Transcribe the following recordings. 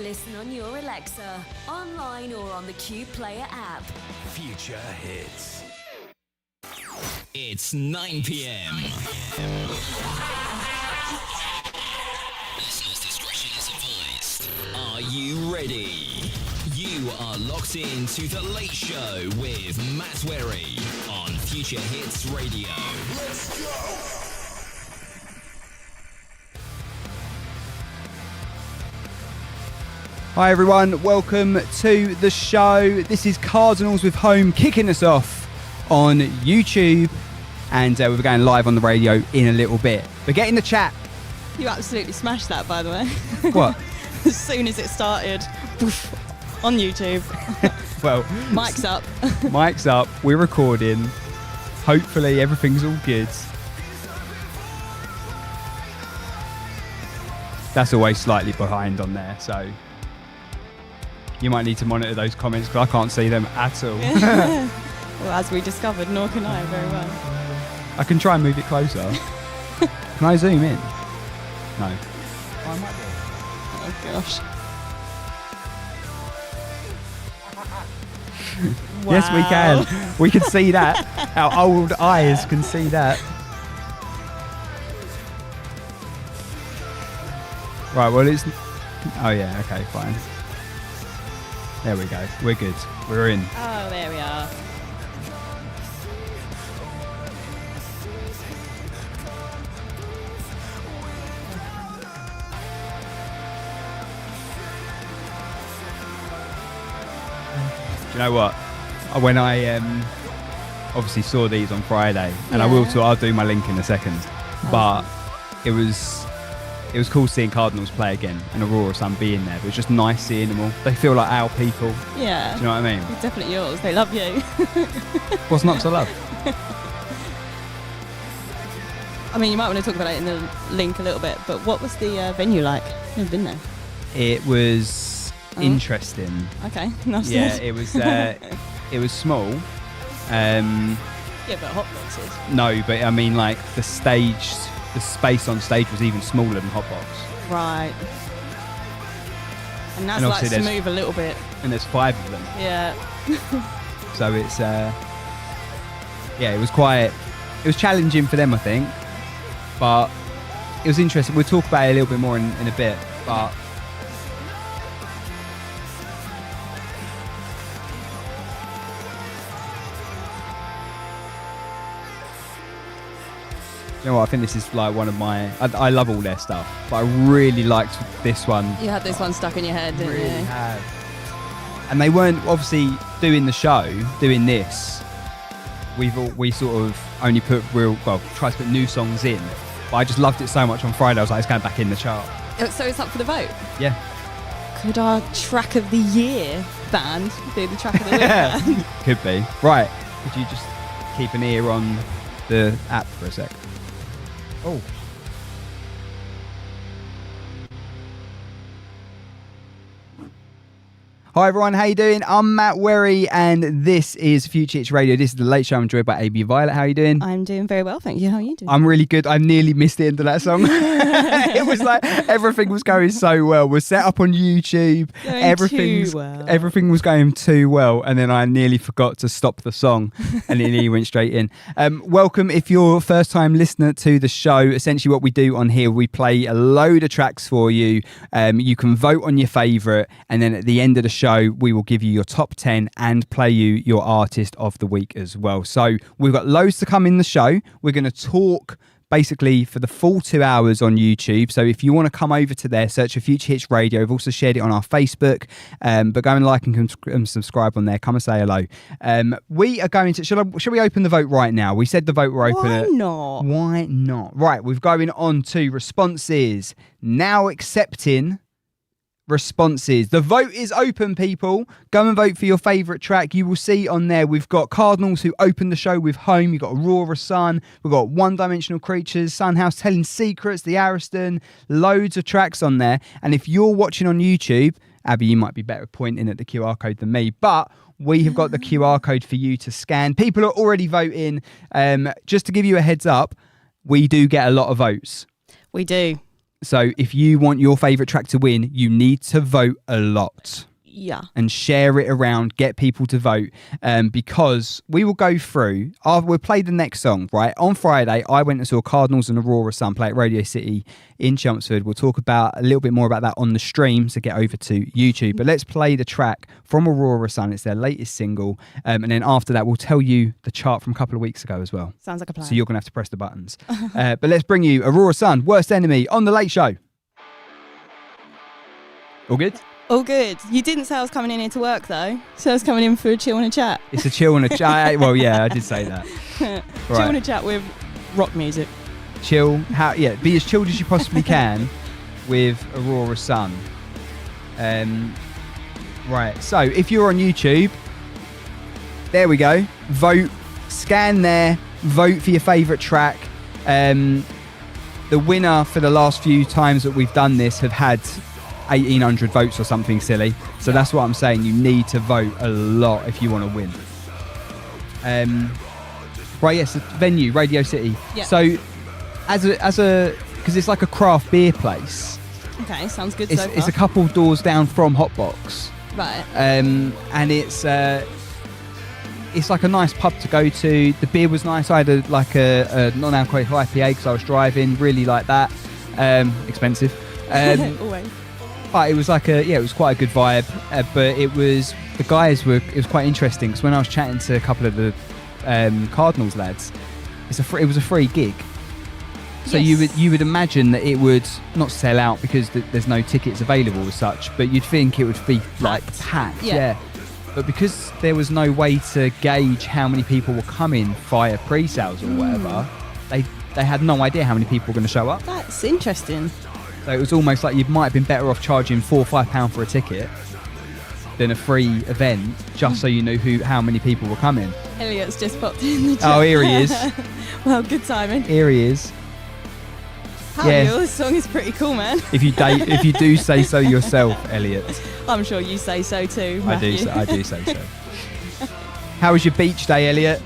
Listen on your Alexa, online or on the Q Player app. Future Hits. It's 9 p.m. Listeners' discretion is advised. Are you ready? You are locked in to The Late Show with Matt Werry on Future Hits Radio. Let's go! Hi everyone, welcome to the show. This is Cardinals with Home kicking us off on YouTube, and we're going live on the radio in a little bit. But get in the chat. You absolutely smashed that, by the way. What? As soon as it started, poof, on YouTube. Well, Mic's up. Mic's up, we're recording. Hopefully everything's all good. That's always slightly behind on there, so you might need to monitor those comments because I can't see them at all. Well, as we discovered, nor can I very well. I can try and move it closer. Can I zoom in? No. Oh, I might be. Oh, gosh. Yes, we Wow. can. We can see that. Our old eyes can see that. Right, well, it's... Oh, yeah, okay, fine. There we go. We're good. We're in. Oh, there we are. Do you know what? When I obviously saw these on Friday, and I will too, I'll do my link in a second, but it was cool seeing Cardinals play again and Aurora Sun being there. But it was just nice seeing them all. They feel like our people. Yeah. Do you know what I mean? It's definitely yours. They love you. What's not to love? I mean, you might want to talk about it in the link a little bit, but what was the venue like? Never been there. It was interesting. Okay, nice. Yeah, it was small. Yeah, but hot boxes. No, but I mean, like the space on stage was even smaller than Hotbox. Right. And that's And like obviously smooth a little bit. And there's 5 of them. Yeah. So it's it was challenging for them, I think, but it was interesting. We'll talk about it a little bit more in a bit, but you know what, I think this is like one of my... I love all their stuff, but I really liked this one. You had this one stuck in your head, didn't Really you? had. And they weren't obviously doing this. We sort of only try to put new songs in. But I just loved it so much on Friday. I was like, it's going back in the chart. So it's up for the vote? Yeah. Could our track of the year band be the track of the week band? Could be. Right. Could you just keep an ear on the app for a sec? Oh. Hi everyone, how you doing? I'm Matt Werry and this is Future Hits Radio. This is The Late Show. I'm joined by Abi Violet. How are you doing? I'm doing very well, thank you. How are you doing? I'm really good. I nearly missed the end of that song. It was like everything was going so well. We're set up on YouTube. Everything was going too well, and then I nearly forgot to stop the song, and it nearly went straight in. Welcome if you're a first-time listener to the show. Essentially, what we do on here, we play a load of tracks for you. You can vote on your favourite, and then at the end of the show, we will give you your top 10 and play you your artist of the week as well. So we've got loads to come in the show. We're going to talk basically for the full 2 hours on YouTube. So if you want to come over to there, search for Future Hits Radio. We've also shared it on our Facebook, but go and like and subscribe on there. Come and say hello. We are going to, shall we open the vote right now? We said the vote were open. Why not? Right, we're going on to responses. Now accepting responses. The vote is open, people. Go and vote for your favourite track. You will see on there we've got Cardinals, who opened the show with Home. You've got Aurora Sun. We've got One Dimensional Creatures, Sunhouse, Telling Secrets, The Ascertain. Loads of tracks on there. And if you're watching on YouTube, Abi, you might be better at pointing at the QR code than me, but we have got the QR code for you to scan. People are already voting. Just to give you a heads up, we do get a lot of votes. We do. So if you want your favourite track to win, you need to vote a lot. Yeah. And share it around, get people to vote, because we will go through, we'll play the next song, right? On Friday, I went and saw Cardinals and Aurora Sun play at Radio City in Chelmsford. We'll talk about a little bit more about that on the stream, so get over to YouTube. But let's play the track from Aurora Sun. It's their latest single. And then after that, we'll tell you the chart from a couple of weeks ago as well. Sounds like a plan. So you're going to have to press the buttons. But let's bring you Aurora Sun, Worst Enemy on The Late Show. All good? All good. You didn't say I was coming in here to work, though. So I was coming in for a chill and a chat. It's a chill and a chat. Well, yeah, I did say that. Chill and a chat with rock music. Chill. Be as chilled as you possibly can with Aurora Sun. Right, so if you're on YouTube, there we go. Vote. Scan there. Vote for your favourite track. The winner for the last few times that we've done this have had 1,800 votes or something silly. So that's what I'm saying. You need to vote a lot if you want to win. Right, yes, venue, Radio City. Yeah. So because it's like a craft beer place. Okay, sounds good It's, so far. it's a couple doors down from Hotbox. Right. And it's like a nice pub to go to. The beer was nice. I had a non-alcoholic IPA because I was driving. Really like that. Expensive. Always. But it was it was quite a good vibe. But it was quite interesting because when I was chatting to a couple of the Cardinals lads, it was a free gig. So Yes. you would imagine that it would not sell out because there's no tickets available as such, but you'd think it would be like packed. Yeah. But because there was no way to gauge how many people were coming via pre-sales or whatever, they had no idea how many people were going to show up. That's interesting. So it was almost like you might have been better off charging £4 or £5 for a ticket than a free event, just so you knew how many people were coming. Elliot's just popped in the chat. Oh, here he is. Well, good timing. Here he is. How this song is pretty cool, man. If you do say so yourself, Elliot. I'm sure you say so too, I Matthew. do say so. How was your beach day, Elliot?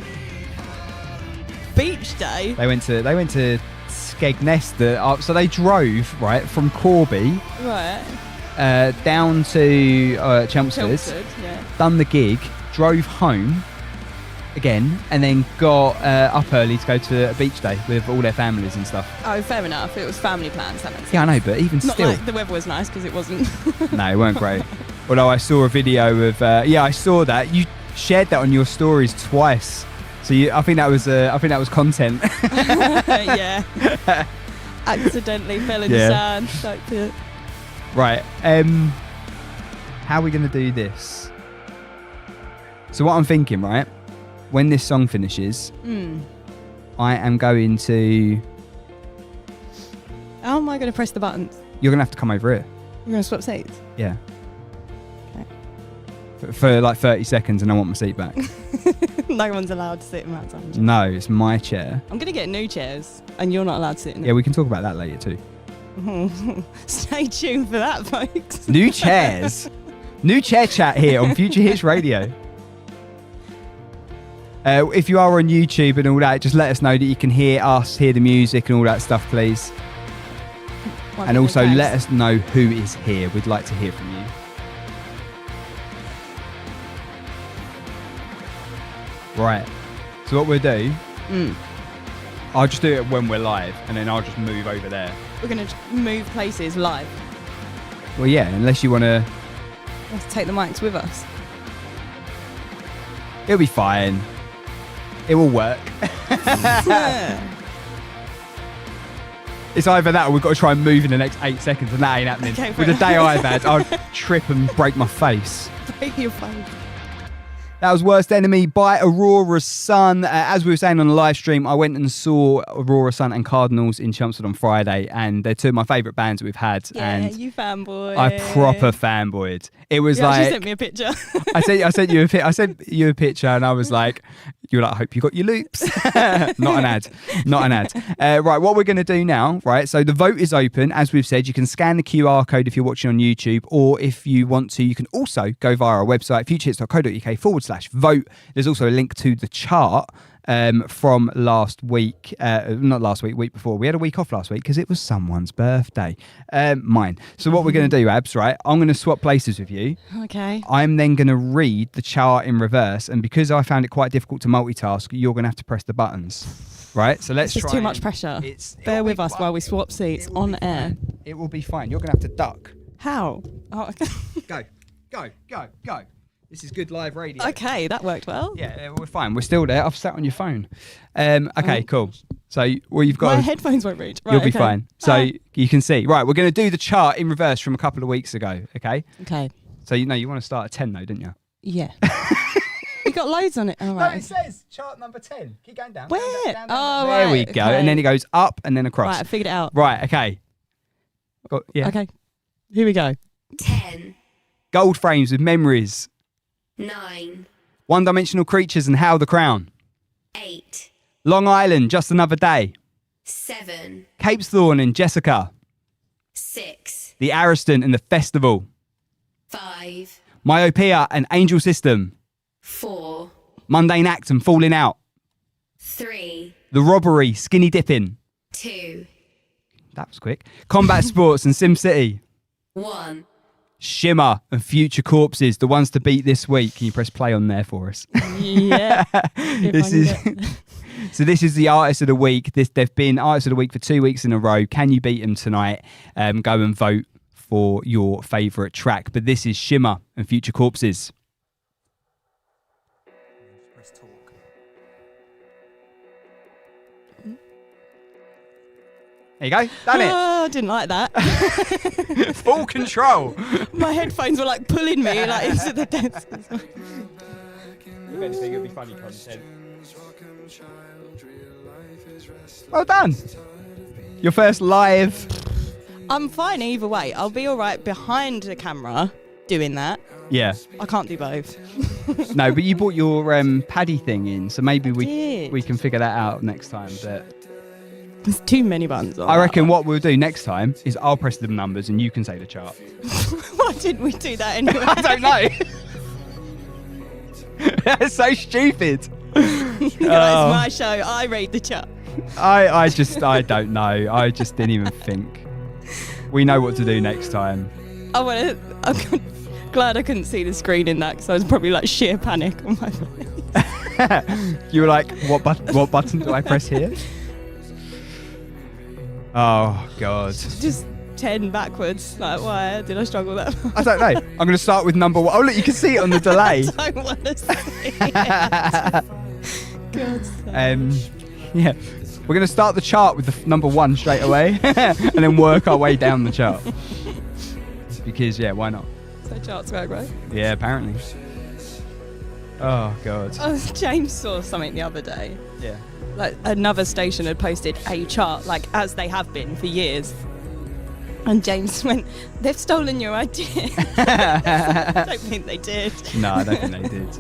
Beach day? They went to Skegness. So they drove right from Corby Right. down to Chelmsford, yeah. done the gig, drove home again, and then got up early to go to a beach day with all their families and stuff. Oh, fair enough. It was family plans, that makes sense. Yeah, I know, but even Not still, like the weather was nice because it wasn't. no, it weren't great. Although I saw a video of I saw that you shared that on your stories twice. So I think that was content. Yeah. Accidentally fell in the sand. Like it. Right. How are we going to do this? So what I'm thinking, right, when this song finishes, I am going to... How am I going to press the buttons? You're going to have to come over here. You're going to swap seats? Yeah. Okay. For like 30 seconds, and I want my seat back. No one's allowed to sit in that time. No, it's my chair. I'm going to get new chairs, and you're not allowed to sit in Yeah, we can talk about that later too. them. Stay tuned for that, folks. New chairs. New chair chat here on Future Hits Radio. If you are on YouTube and all that, just let us know that you can hear us, hear the music and all that stuff, please. And also let us know who is here. We'd like to hear from you. Right. So what we'll do, I'll just do it when we're live, and then I'll just move over there. We're going to move places live. Well, yeah, unless you want to... Let's take the mics with us. It'll be fine. It will work. It's either that or we've got to try and move in the next 8 seconds, and that ain't happening. Okay, With the day I've had, I'll trip and break my face. Break your phone. That was Worst Enemy by Aurora Sun. As we were saying on the live stream, I went and saw Aurora Sun and Cardinals in Chelmsford on Friday, and they're two of my favourite bands that we've had. Yeah, and you fanboy. I proper fanboyed. It was You like... actually sent me a picture. I sent you a picture, and I was like, you were like, I hope you got your loops. Not an ad. Right, what we're going to do now, right, so the vote is open. As we've said, you can scan the QR code if you're watching on YouTube, or if you want to, you can also go via our website, futurehits.co.uk/vote. There's also a link to the chart from last week. Not last week, week before. We had a week off last week because it was someone's birthday. Mine. So what we're going to do, Abs, right? I'm going to swap places with you. Okay. I'm then going to read the chart in reverse. And because I found it quite difficult to multitask, you're going to have to press the buttons. Right? So let's This try. is too much pressure. Bear with us while we swap seats on air. It will be fine. You're going to have to duck. How? Oh, okay. Go. This is good live radio. Okay, that worked well. Yeah, we're fine. We're still there. I've sat on your phone. Okay, cool. So you've got. My headphones won't reach. Right, You'll be okay. fine. So you can see. Right, we're going to do the chart in reverse from a couple of weeks ago. Okay. Okay. So you want to start at 10 though, didn't you? Yeah. We got loads on it. All right. No, it says chart number 10. Keep going down. Where? Down. Oh, There right, we go. okay. And then it goes up and then across. Right, I figured it out. Right. Okay. Yeah. Okay. Here we go. 10, Gold frames with memories. 9, One-dimensional creatures and How the Crown. 8, Long Island, Just Another Day. 7, Cape Thorne and Jessica. 6, The Ariston and the Festival. 5, Myopia and Angel System. 4, Mundane Act and Falling Out. 3, The Robbery, Skinny Dipping. 2, That was quick. Combat Sports and Sim City. 1. Shimmer and Future Corpses, the ones to beat this week. Can you press play on there for us? Yeah. This is so. This is the artist of the week. They've been artist of the week for 2 weeks in a row. Can you beat them tonight? Go and vote for your favourite track. But this is Shimmer and Future Corpses. Press talk. There you go. Done it. Oh, I didn't like that. Full control. My headphones were like pulling me like into the desk. If anything, it'll be funny content. Well done. Your first live. I'm fine either way. I'll be all right behind the camera doing that. Yeah. I can't do both. No, but you brought your paddy thing in, so maybe did. we can figure that out next time. But There's too many buttons on I that reckon one. what we'll do next time is I'll press the numbers and you can say the chart. Why didn't we do that anyway? I don't know. That's so stupid. It's my show. I read the chart. I don't know. I just didn't even think. We know what to do next time. I'm glad I couldn't see the screen in that because I was probably like sheer panic on my face. You were like, what button do I press here? Oh, God. Just 10 backwards. Like, why did I struggle that much? I don't know. I'm going to start with number 1. Oh, look, you can see it on the delay. I don't want to see it. God's sake. Yeah. We're going to start the chart with the number 1 straight away and then work our way down the chart. Because, yeah, why not? So charts work, right? Yeah, apparently. Oh, God. Oh, James saw something the other day. Yeah. Like another station had posted a chart, like as they have been for years. And James went, "They've stolen your idea." I don't think they did. No, I don't think they did.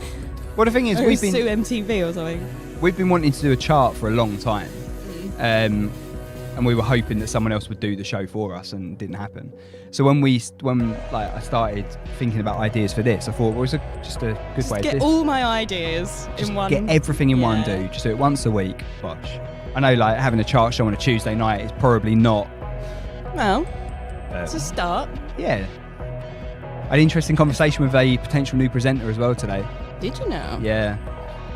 Well, the thing is, Or we've sue been MTV or something. we've been wanting to do a chart for a long time, and we were hoping that someone else would do the show for us, and it didn't happen. So when I started thinking about ideas for this, I thought, well, it's just a good Just way. get of all my ideas in one. Get everything in one. Yeah. Do just do it once a week. Bosh. I know, like having a chart show on a Tuesday night is probably not. Well, it's a start. Yeah. I had an interesting conversation with a potential new presenter as well today. Did you know? Yeah.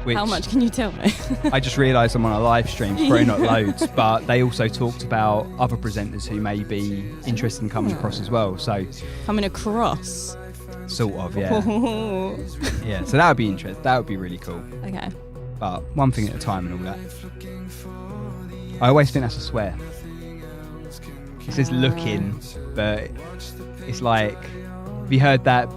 Which How much can you tell me? I just realised I'm on a live stream, probably not loads, but they also talked about other presenters who may be interested in coming across as well. So, Coming across. sort of, yeah. Yeah, so that would be interesting. That would be really cool. Okay. But one thing at a time and all that. I always think that's a swear. It says looking, but it's like, have you heard that?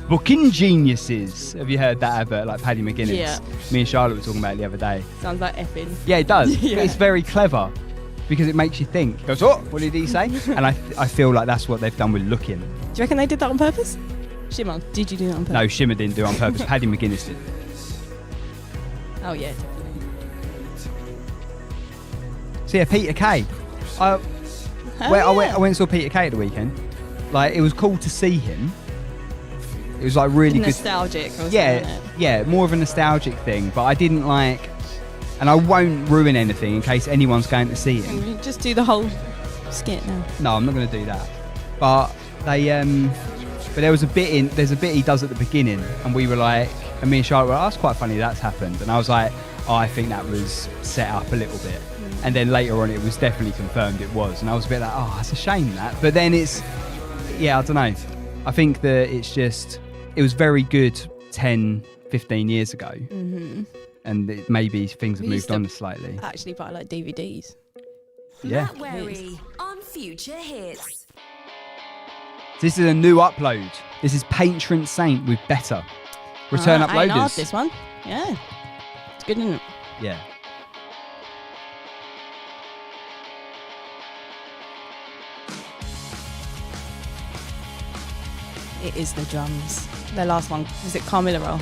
Booking geniuses. Have you heard that advert, like Paddy McGuinness? Yeah. Me and Charlotte were talking about it the other day. Sounds like effing. Yeah, it does. Yeah. But it's very clever because it makes you think. It goes, oh, what did he say? And I feel like that's what they've done with looking. Do you reckon they did that on purpose? Shimon, did you do that on purpose? No, Shimmer didn't do it on purpose. Paddy McGuinness did. Oh, yeah, definitely. So yeah, Peter Kay. I went and saw Peter Kay at the weekend. Like, it was cool to see him. It was like really good. Nostalgic. Or Yeah, something, yeah, more of a nostalgic thing. But I didn't like. And I won't ruin anything in case anyone's going to see it. Just do the whole skit now. No, I'm not going to do that. But they, but there's a bit he does at the beginning, and we were like, and me and Charlotte were, oh, that's quite funny that's happened. And I was like, oh, I think that was set up a little bit. And then later on, it was definitely confirmed it was. And I was a bit like, oh, it's a shame that. But then I don't know. I think that it was very good 10, 15 years ago. Mm-hmm. And maybe things have moved on slightly. Actually, buy like DVDs. Yeah. Matt Wary on Future Hits. This is a new upload. This is Patron Saint with Better. Return I ain't uploaders. hard, this one. Yeah. It's good, isn't it? Yeah. It is the drums. Their last one, was it Carmilla Roll?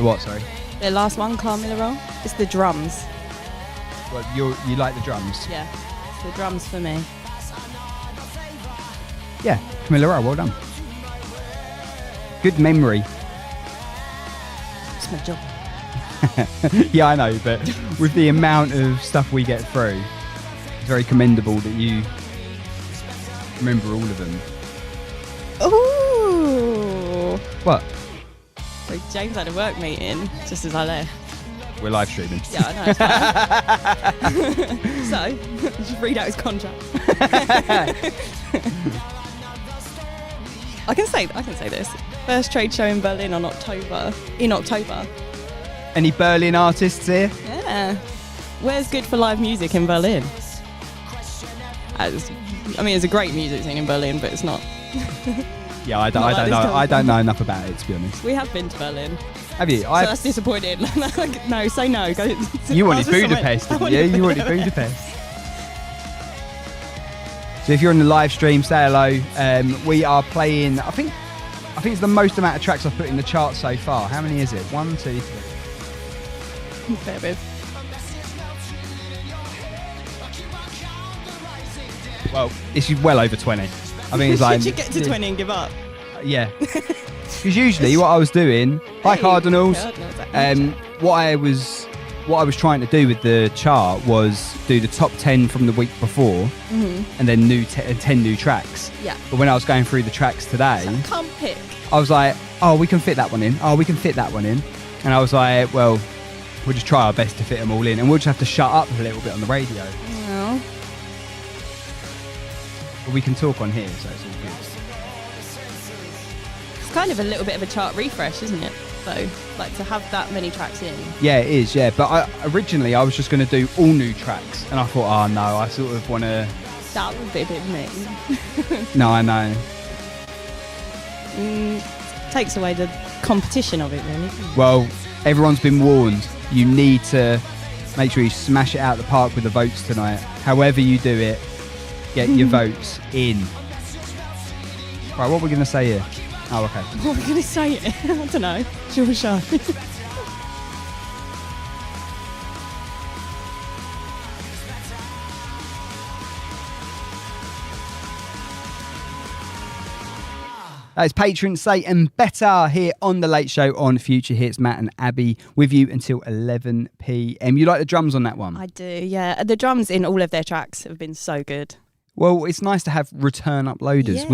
What, sorry? Their last one, Carmilla Roll? It's the drums. Well, you like the drums? Yeah. It's the drums for me. Yeah, Camilla Rowe, well done. Good memory. It's my job. Yeah, I know, but with the amount of stuff we get through, it's very commendable that you remember all of them. Ooh. What? So James had a work meeting just as I left. We're live streaming. Yeah, I know. It's fine. So, just read out his contract. I can say this. First trade show in Berlin in October. Any Berlin artists here? Yeah. Where's good for live music in Berlin? It's a great music scene in Berlin, but it's not. Yeah, I don't know enough about it, to be honest. We have been to Berlin. Have you? So that's disappointing. No, say no. Go. You wanted Budapest, didn't you? You wanted Budapest. So if you're on the live stream, say hello. We are playing, I think it's the most amount of tracks I've put in the chart so far. How many is it? 1, 2, 3. Fair bit. Well, it's well over 20. I think it's like... Should you get to 20 and give up? Yeah. Because usually what I was doing, hi Cardinals, what I was trying to do with the chart was do the top 10 from the week before, and then 10 new tracks. Yeah. But when I was going through the tracks today, I can't pick. I was like, oh, we can fit that one in. Oh, we can fit that one in. And I was like, well, we'll just try our best to fit them all in, and we'll just have to shut up a little bit on the radio. Well. But we can talk on here, so it's all good. It's kind of a little bit of a chart refresh, isn't it? Though, like to have that many tracks in. Yeah, it is. Yeah, but originally I was just going to do all new tracks, and I thought, oh no, I sort of want to. That would be a bit mean. No, I know. Takes away the competition of it, really. Well, everyone's been warned. You need to make sure you smash it out the park with the votes tonight. However you do it, get your votes in. Right, what are we going to say here? Oh, okay. What are we going to say? I don't know. Sure, sure. That's Patron Saint and Better here on The Late Show on Future Hits. Matt and Abi with you until 11 p.m. You like the drums on that one? I do, yeah. The drums in all of their tracks have been so good. Well, it's nice to have return uploaders. Yeah,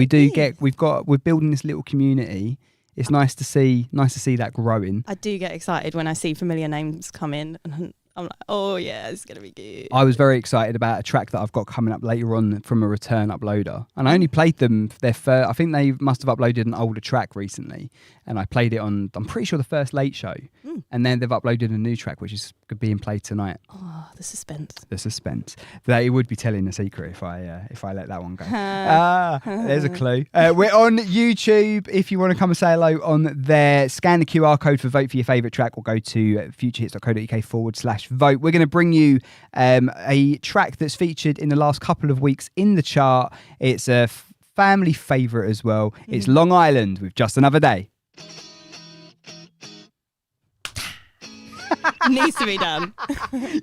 We're building this little community. It's nice to see that growing. I do get excited when I see familiar names come in, and I'm like, oh yeah, it's gonna be good. I was very excited about a track that I've got coming up later on from a return uploader, and I only played them their first. I think they must have uploaded an older track recently, and I played it on, I'm pretty sure, the first Late Show, and then they've uploaded a new track which is being played tonight. Oh, the suspense. The suspense. They would be telling a secret if I let that one go. There's a clue. We're on YouTube. If you want to come and say hello on there, scan the QR code for vote for your favourite track, or go to futurehits.co.uk/vote. We're going to bring you a track that's featured in the last couple of weeks in the chart. It's a family favourite as well. It's Long Island with Just Another Day. Needs to be done.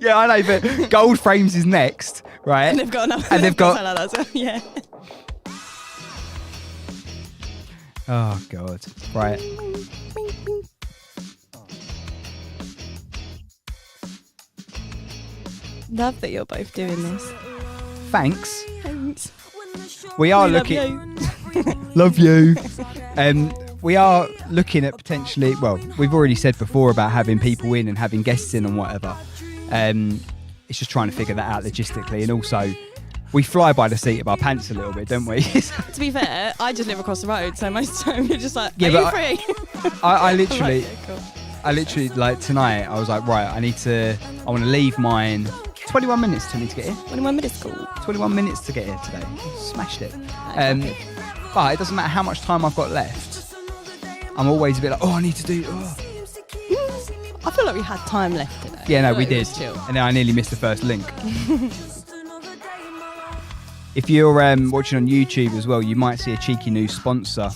Yeah, I know, but Gold Frames is next, right? And they've got another. And they've got that, so, yeah. Oh God! Right. Love that you're both doing this. Thanks. Thanks. We are We love looking. you. Love you. We are looking at potentially. Well, we've already said before about having people in and having guests in and whatever. It's just trying to figure that out logistically, and also we fly by the seat of our pants a little bit, don't we? To be fair, I just live across the road, so most of the time you're just like, Yeah, are you but free? I I'm literally, like, yeah, cool. I literally like tonight. I was like, right, I want to leave mine. 21 minutes to me to get here. 21 minutes, cool. 21 minutes to get here today. Smashed it. Okay. But it doesn't matter how much time I've got left. I'm always a bit like, I need to do. I feel like we had time left today. Yeah, no, I feel we like it did. was chill. And then I nearly missed the first link. If you're watching on YouTube as well, you might see a cheeky new sponsor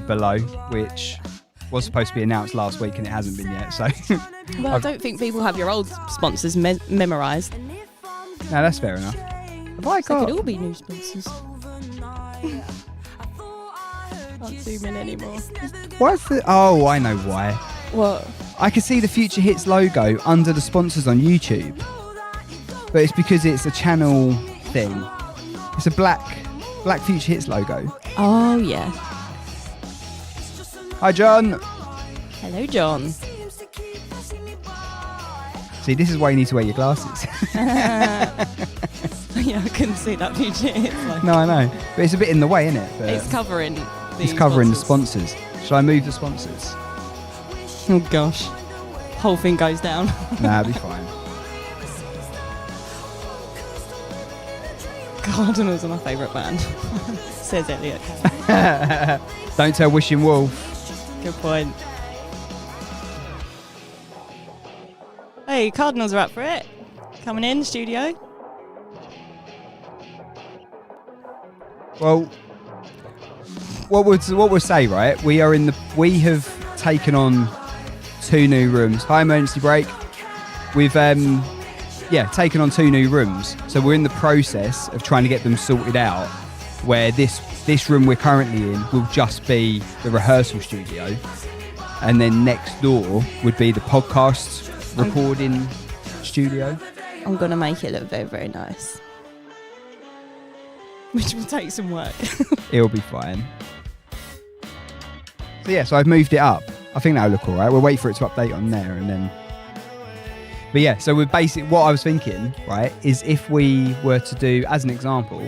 below, which was supposed to be announced last week and it hasn't been yet. So, Well, I don't think people have your old sponsors memorised. no, that's fair enough. Have I They could got? all be new sponsors. Can't zoom in anymore. What's the? Oh, I know why. What? I can see the Future Hits logo under the sponsors on YouTube, but it's because it's a channel thing. It's a black Future Hits logo. Oh, yeah. Hi, John. Hello, John. See, this is why you need to wear your glasses. Yeah, I couldn't see that future. It's like, No, I know, but it's a bit in the way, isn't it? But it's covering it's covering the sponsors. Should I move the sponsors? Oh, gosh. Whole thing goes down. Nah, it'll be fine. Cardinals are my favourite band. Says Elliot. Don't tell Wishing Wolf. Good point. Hey, Cardinals are up for it. Coming in, studio. Well, what we'll say, right? We have taken on 2 new rooms. Hi, emergency break. We've taken on 2 new rooms. So we're in the process of trying to get them sorted out. Where this room we're currently in will just be the rehearsal studio, and then next door would be the podcast recording studio. I'm going to make it look very, very nice. Which will take some work. It'll be fine. So I've moved it up. I think that'll look all right. We'll wait for it to update on there and then. But yeah, so what I was thinking, right, is if we were to do, as an example,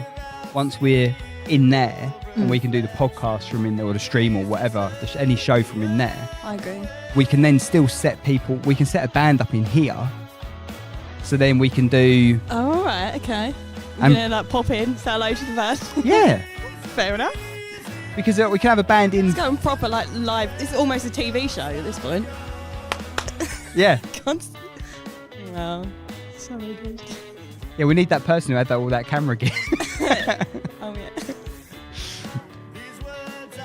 once we're in there and we can do the podcast from in there or the stream or whatever, any show from in there, I agree. we can then still set a band up in here. So then we can do, Oh, all right, okay. We're Um, going to pop in, say hello to the band. yeah, Fair enough. because we can have a band in, It's going proper, live. It's almost a TV show at this point. yeah. Well, sorry, dude. Yeah, we need that person who had all that camera gear. Oh, yeah.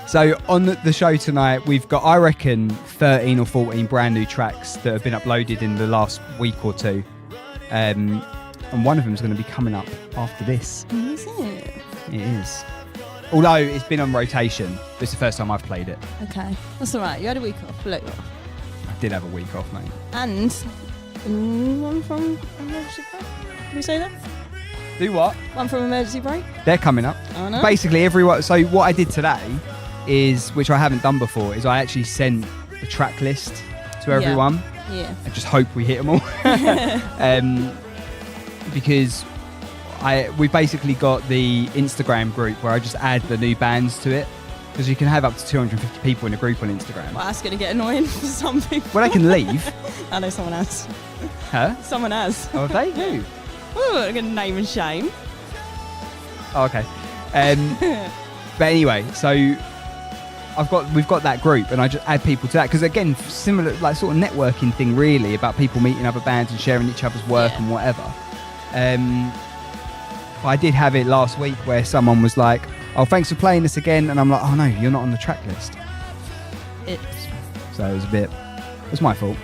So on the show tonight, we've got, I reckon, 13 or 14 brand new tracks that have been uploaded in the last week or two. And one of them is going to be coming up after this. Is it? It is. Although it's been on rotation, but it's the first time I've played it. Okay. That's all right. You had a week off. Look. I did have a week off, mate. And one from Emergency Break. Did we say that? Do what? One from Emergency Break? They're coming up. Oh, no. Basically, everyone. So what I did today is, which I haven't done before, is I actually sent the track list to everyone. Yeah. I just hope we hit them all. Because we basically got the Instagram group where I just add the new bands to it. Because you can have up to 250 people in a group on Instagram. Well, that's going to get annoying for some people. Well, they can leave. I know someone has. Huh? Someone has. Oh, they do. Ooh, I'm going to name and shame. Oh, okay. But anyway, so we've got that group, and I just add people to that because again, similar like sort of networking thing, really about people meeting other bands and sharing each other's work and whatever. But I did have it last week where someone was like, "Oh, thanks for playing this again," and I'm like, "Oh no, you're not on the track list." So it was my fault.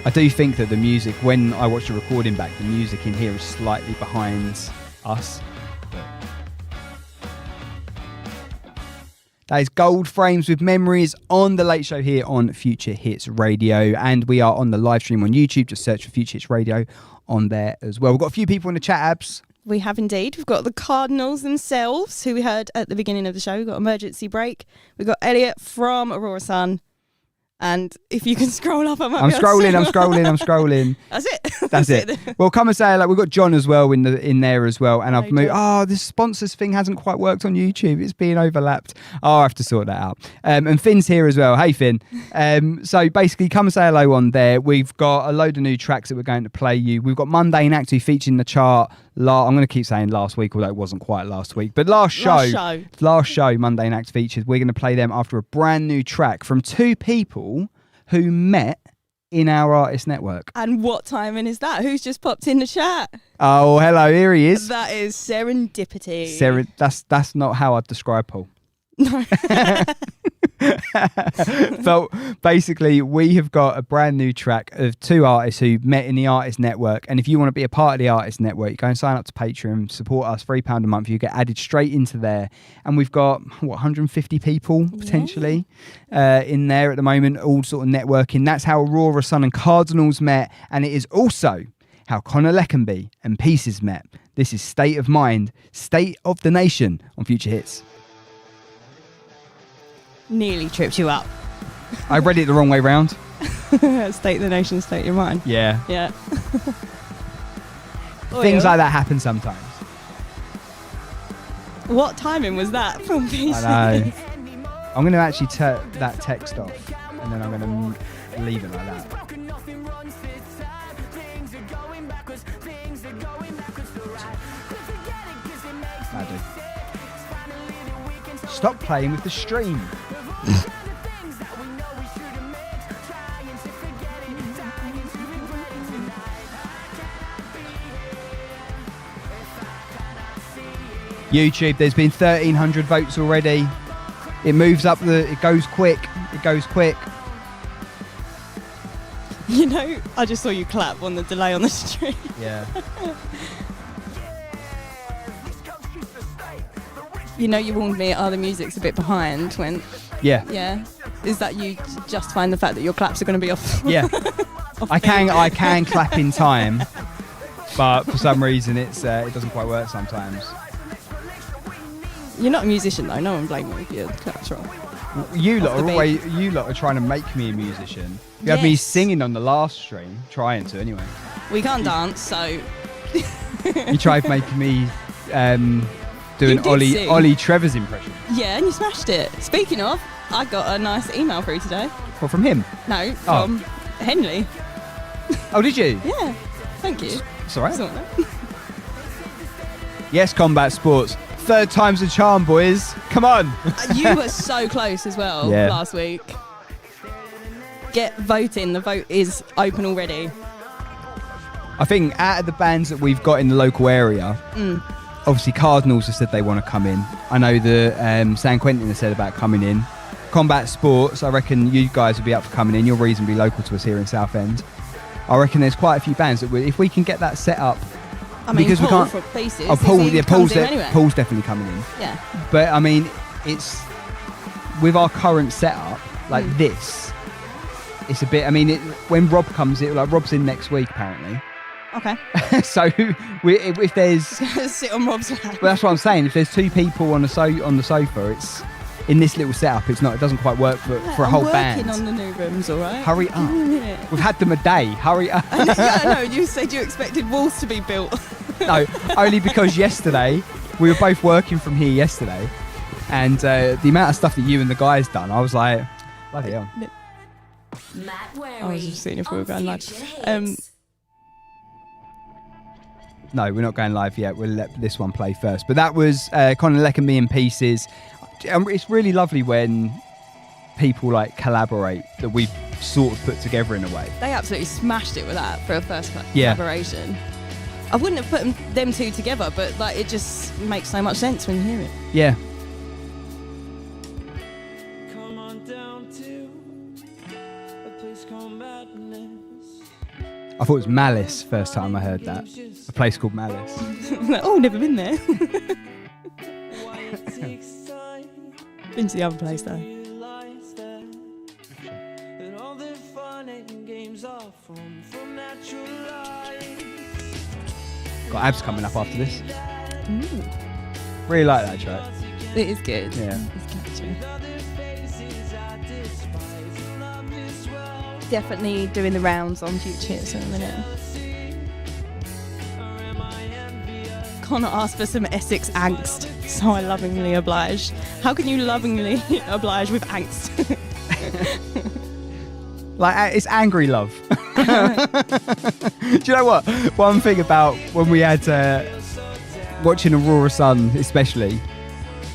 I do think that the music, when I watch the recording back, the music in here is slightly behind us. But That is Gold Frames with Memories on The Late Show here on Future Hits Radio. And we are on the live stream on YouTube. Just search for Future Hits Radio on there as well. We've got a few people in the chat, Abs. We have indeed. We've got the Cardinals themselves, who we heard at the beginning of the show. We've got Emergency Break. We've got Elliot from Aurora Sun. And if you can scroll up, I'm scrolling. That's it. That's it. Well, come and say hello. We've got John as well in there as well. And I've moved. Oh, this sponsors thing hasn't quite worked on YouTube. It's being overlapped. Oh, I have to sort that out. And Finn's here as well. Hey, Finn. So basically, come and say hello on there. We've got a load of new tracks that we're going to play you. We've got Mundane Act who featured in the chart. I'm going to keep saying last week, although it wasn't quite last week. But last show, Mundane Act featured. We're going to play them after a brand new track from two people who met in our artist network. And what timing is that? Who's just popped in the chat? Oh, hello, here he is. That is serendipity. That's not how I'd describe Paul. No. So basically, we have got a brand new track of two artists who met in the artist network. And if you want to be a part of the artist network, you go and sign up to Patreon, support us, £3 a month. You get added straight into there. And we've got 150 people potentially in there at the moment, all sort of networking. That's how Aurora Sun and Cardinals met, and it is also how Conor Leckenby and Pieces met. This is State of Mind, State of the Nation on Future Hits. Nearly tripped you up. I read it the wrong way round. State the nation, state your mind. Yeah. Things like that happen sometimes. What timing was that from Pieces? I know. I'm going to actually turn that text off, and then I'm going to leave it like that. I do. Stop playing with the stream. YouTube, there's been 1,300 votes already. It moves up, it goes quick. You know, I just saw you clap on the delay on the stream. Yeah. You know, you warned me, the music's a bit behind when... Yeah. Yeah. Is that you justifying the fact that your claps are going to be off? Yeah. I can clap in time, but for some reason it doesn't quite work sometimes. You're not a musician though. No one blame you if your claps wrong. You lot are trying to make me a musician. You had me singing on the last stream, trying to anyway. We can't dance, so... You tried making me doing Ollie Trevor's impression. Yeah, and you smashed it. Speaking of, I got a nice email through today. Well, from him? No, from Henley. Oh, did you? Yeah, thank you. It's all right. Yes, Combat Sports. Third time's a charm, boys. Come on. You were so close as well last week. Get voting. The vote is open already. I think out of the bands that we've got in the local area, obviously Cardinals have said they want to come in. I know the San Quentin has said about coming in. Combat Sports, I reckon you guys will be up for coming in. You're reasonably local to us here in Southend. I reckon there's quite a few bands that if we can get that set up. I mean, because Paul we can't. For Pieces, Paul's definitely coming in. Yeah. But I mean, it's with our current setup like this. It's a bit. I mean, when Rob comes in, like Rob's in next week apparently. Okay. So if there's sit on Rob's lap. Well, that's what I'm saying. If there's two people on the sofa, it's in this little setup. It doesn't quite work for a whole band. I'm working on the new rooms, all right. Hurry up. We've had them a day. Hurry up. Yeah, I know. You said you expected walls to be built. No, only because yesterday we were both working from here yesterday, and the amount of stuff that you and the guys done, I was like, bloody hell. I was just seeing if we were going live. No, we're not going live yet. We'll let this one play first. But that was Conor Leckenby in Pieces. It's really lovely when people like collaborate that we've sort of put together in a way. They absolutely smashed it with that for a first collaboration. I wouldn't have put them two together, but like it just makes so much sense when you hear it. Yeah. Come on down to a place called Madness. I thought it was Malice first time I heard that. A place called Malice. Oh, never been there. Why it takes time Been to the other place though. realize that all the fun and games are from natural light. Got abs coming up after this. Really like that track. It is good. Yeah. It's catchy. Definitely doing the rounds on Future Hits in a minute. Connor asked for some Essex angst, so I lovingly obliged. How can you lovingly oblige with angst? Like, it's angry love. Do you know what? One thing about when we had watching Aurora Sun, especially,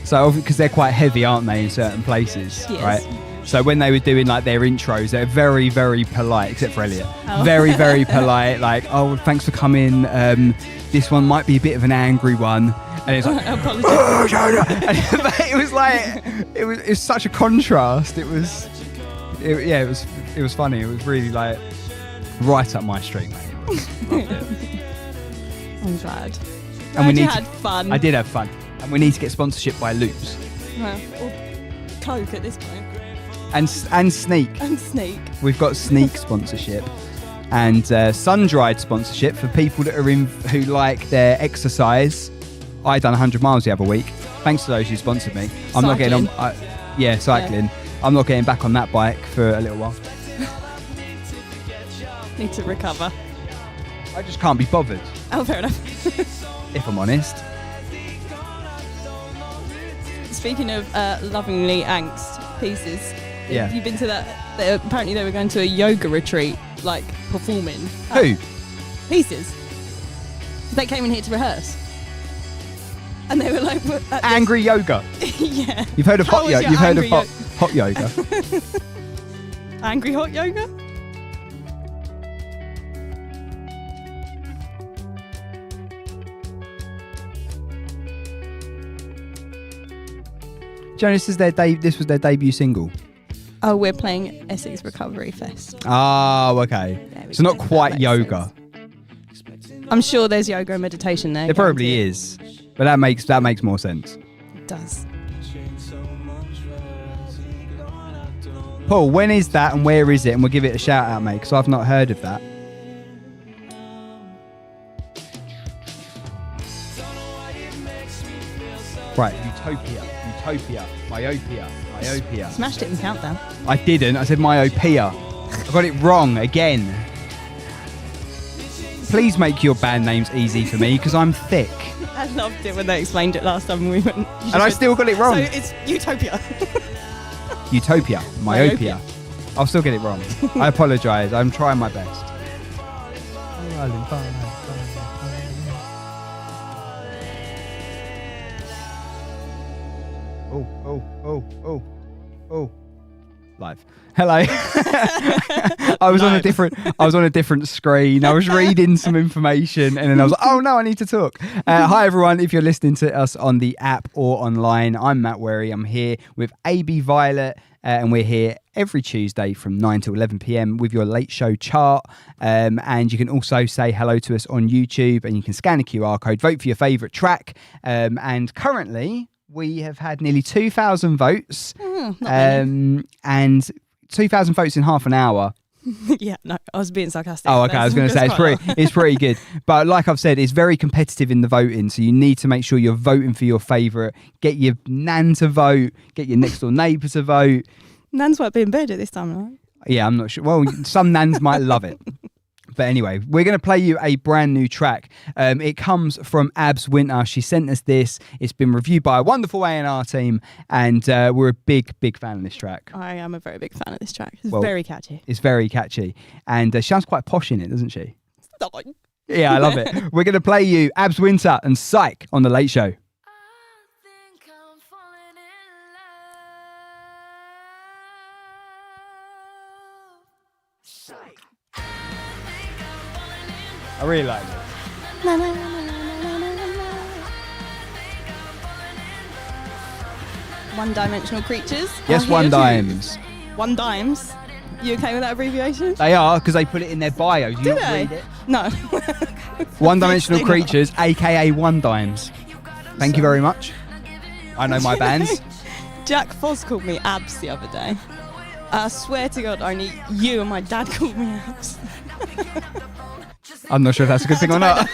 so because they're quite heavy, aren't they, in certain places, Yes. right? So when they were doing like their intros, they're very, very polite, except for Elliot. Oh. Very, very polite. Like, oh, thanks for coming. This one might be a bit of an angry one. And it's like, but it was like, it was such a contrast. It was funny. It was really like right up my street, mate. It was, loved it. I'm glad. And we Glad you need had fun. I did have fun, and we need to get sponsorship by Loops Well, or Coke at this point. and Sneak. And Sneak. We've got Sneak sponsorship and Sundried sponsorship for people that are who like their exercise. I done 100 miles the other week. Thanks to those who sponsored me. I'm not getting on. Cycling. Yeah. I'm not getting back on that bike for a little while. Need to recover. I just can't be bothered, Oh, fair enough. if I'm honest. Speaking of lovingly angst pieces, Yeah. have you been to that? Apparently they were going to a yoga retreat, like performing. Who? Pieces. They came in here to rehearse. And they were like... at this- Angry yoga. Yeah. You've heard of How hot was yoga? your You've heard of angry hot yoga? Angry hot yoga? Joe, this was their debut single. Oh, we're playing Essex Recovery Fest. Oh, okay. There we So go. not quite That makes yoga. sense. I'm sure there's yoga and meditation there. There probably guaranteed. is, but that makes more sense. It does. Paul, when is that and where is it? And we'll give it a shout out, mate, because I've not heard of that. Right, Utopia, Myopia. Smashed it in countdown. I didn't. I said myopia. I got it wrong again. Please make your band names easy for me because I'm thick. I loved it when they explained it last time we went. And I still got it wrong. So it's Utopia. Utopia, myopia. I'll still get it wrong. I apologise. I'm trying my best. Oh. Live. Hello. I was on a different screen. I was reading some information and then I was like, oh no, I need to talk. Hi everyone, if you're listening to us on the app or online, I'm Matt Werry. I'm here with Abi Violet and we're here every Tuesday from 9 to 11 p.m. with your late show chart. And you can also say hello to us on YouTube and you can scan a QR code, vote for your favourite track. And currently we have had nearly 2,000 votes. And 2,000 votes in half an hour. Yeah, no, I was being sarcastic. Oh, okay. I was going to say it's pretty good. But like I've said, it's very competitive in the voting. So you need to make sure you're voting for your favourite. Get your nan to vote. Get your next door neighbour to vote. Nan's might be in bed at this time, right? Yeah, I'm not sure. Well, some nans might love it. But anyway, we're going to play you a brand new track. It comes from Abs Winter. She sent us this. It's been reviewed by a wonderful A&R team, and we're a big fan of this track. I am a very big fan of this track. It's very catchy. It's very catchy. And she sounds quite posh in it, doesn't she? Stop. Yeah, I love it. We're going to play you Abs Winter and Psych on The Late Show. I really like it. One-dimensional creatures. Yes, are One here too. Dimes. One Dimes. You okay with that abbreviation? They are, because they put it in their bio. Do you Do not they? read it? No. One-dimensional Obviously not. creatures, aka One Dimes. Thank you very much. I know my bands. Jack Foss called me abs the other day. I swear to God, only you and my dad called me abs. I'm not sure if that's a good thing or not.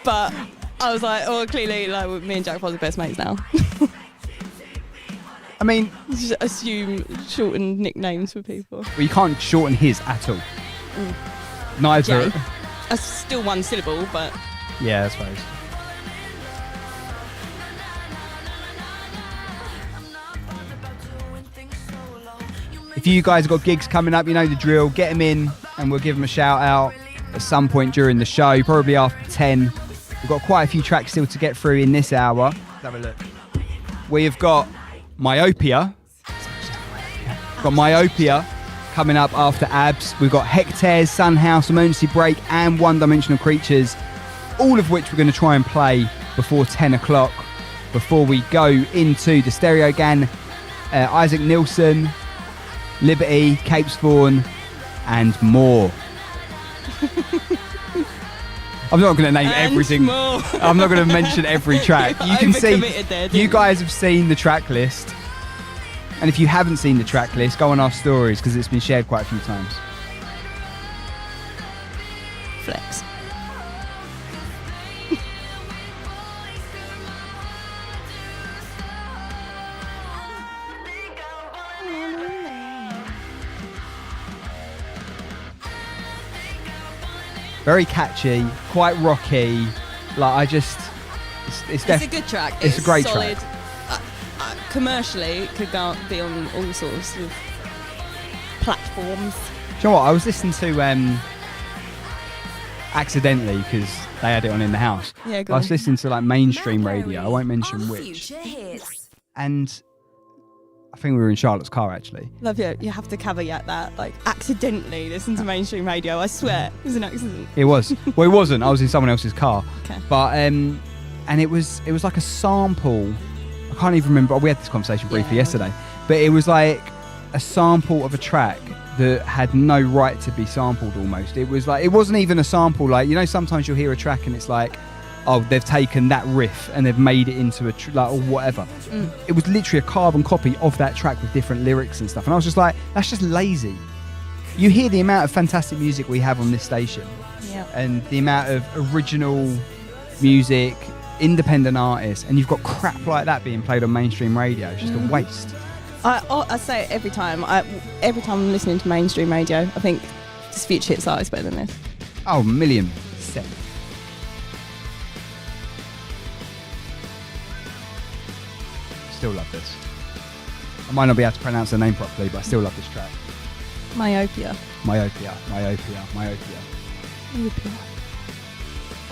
But I was like, oh, clearly, like, me and Jack Foss are best mates now. I mean, Just assume shortened nicknames for people. well, you can't shorten his at all. Neither. Jay. That's still one syllable, but Yeah, I suppose. If you guys have got gigs coming up, you know the drill. Get them in and we'll give them a shout out at some point during the show, probably after 10. We've got quite a few tracks still to get through in this hour. Let's have a look. We've got Myopia. Coming up after Abs. We've got Hectares, Sunhouse, Emergency Break and One Dimensional Creatures, all of which we're going to try and play before 10 o'clock, before we go into the Stereo Gang, Isaac Nilsson, Liberty, Cape Spawn and more. I'm not going to name everything. More. I'm not going to mention every track. You can see, there, you guys have seen the track list. And if you haven't seen the track list, go on our stories because it's been shared quite a few times. Flex. Very catchy, quite rocky. Like it's It's a good track. It's a great solid. track. Commercially, it could be on all sorts of platforms. Do you know what? I was listening to accidentally because they had it on in the house. Yeah, go I was on. listening to like mainstream Matt radio. I Berry won't mention on which. Future Hits. And I think we were in Charlotte's car actually. Love you. You have to caveat that. Like, accidentally listen to mainstream radio. I swear, it was an accident. It was. Well, it wasn't. I was in someone else's car. Okay. But and it was like a sample. I can't even remember. We had this conversation briefly yesterday. But it was like a sample of a track that had no right to be sampled almost. It was like, it wasn't even a sample. Like, you know, sometimes you'll hear a track and it's like, oh, they've taken that riff and they've made it into a like or whatever. It was literally a carbon copy of that track with different lyrics and stuff. And I was just like, that's just lazy. You hear the amount of fantastic music we have on this station, Yeah. and the amount of original music, independent artists, and you've got crap like that being played on mainstream radio. It's just a waste. I say it every time. Every time I'm listening to mainstream radio, I think this Future Hits artist better than this. Oh, 1,000,000%. Still love this. I might not be able to pronounce the name properly, but I still love this track. Myopia. Myopia.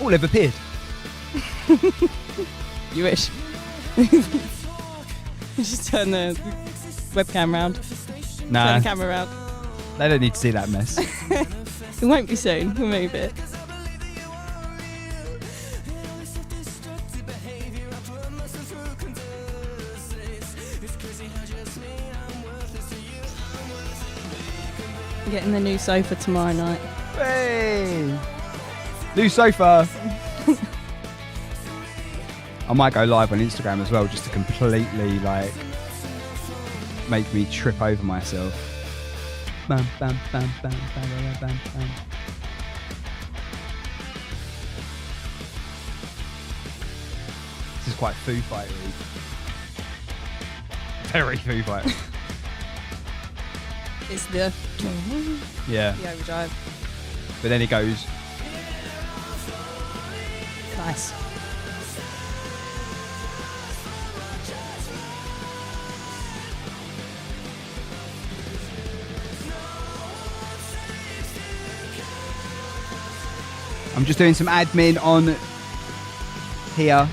All have appeared. You wish. Just turn the webcam round. Turn Nah, the camera round. they don't need to see that mess. It won't be soon. We'll move it. I'm getting the new sofa tomorrow night. Hey! New sofa! I might go live on Instagram as well, just to completely like make me trip over myself. Bam, bam, bam, bam, bam, bam, bam, bam. This is quite Foo Fightery. Very Foo Fighter. It's the Yeah, overdrive. but then it goes. Nice. I'm just doing some admin on here.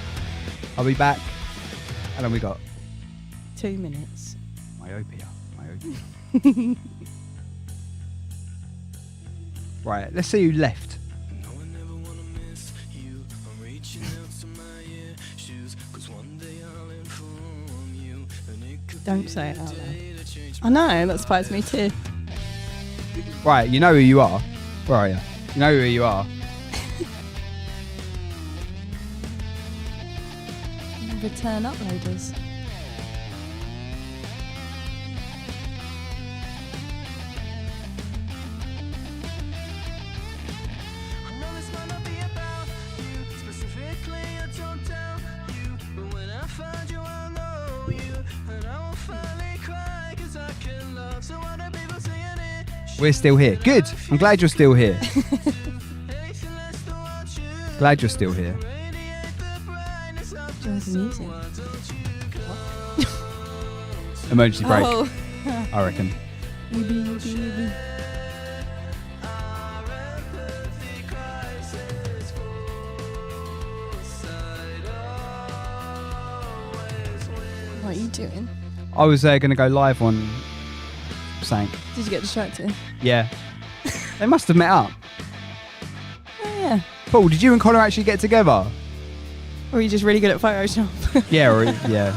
I'll be back. How long we got? 2 minutes. Myopia. Right, let's see who left. Don't say it out loud. I know, that surprised me too. Right, you know who you are. Where are you? You know who you are. Return uploaders. We're still here. Good. I'm glad you're still here. Glad you're still here. Enjoy the music. Emergency break, Oh. I reckon. What are you doing? I was going to go live on Sank. Did you get distracted? Yeah. They must have met up. Oh, yeah. Paul, did you and Connor actually get together? Or are you just really good at Photoshop? Yeah, yeah.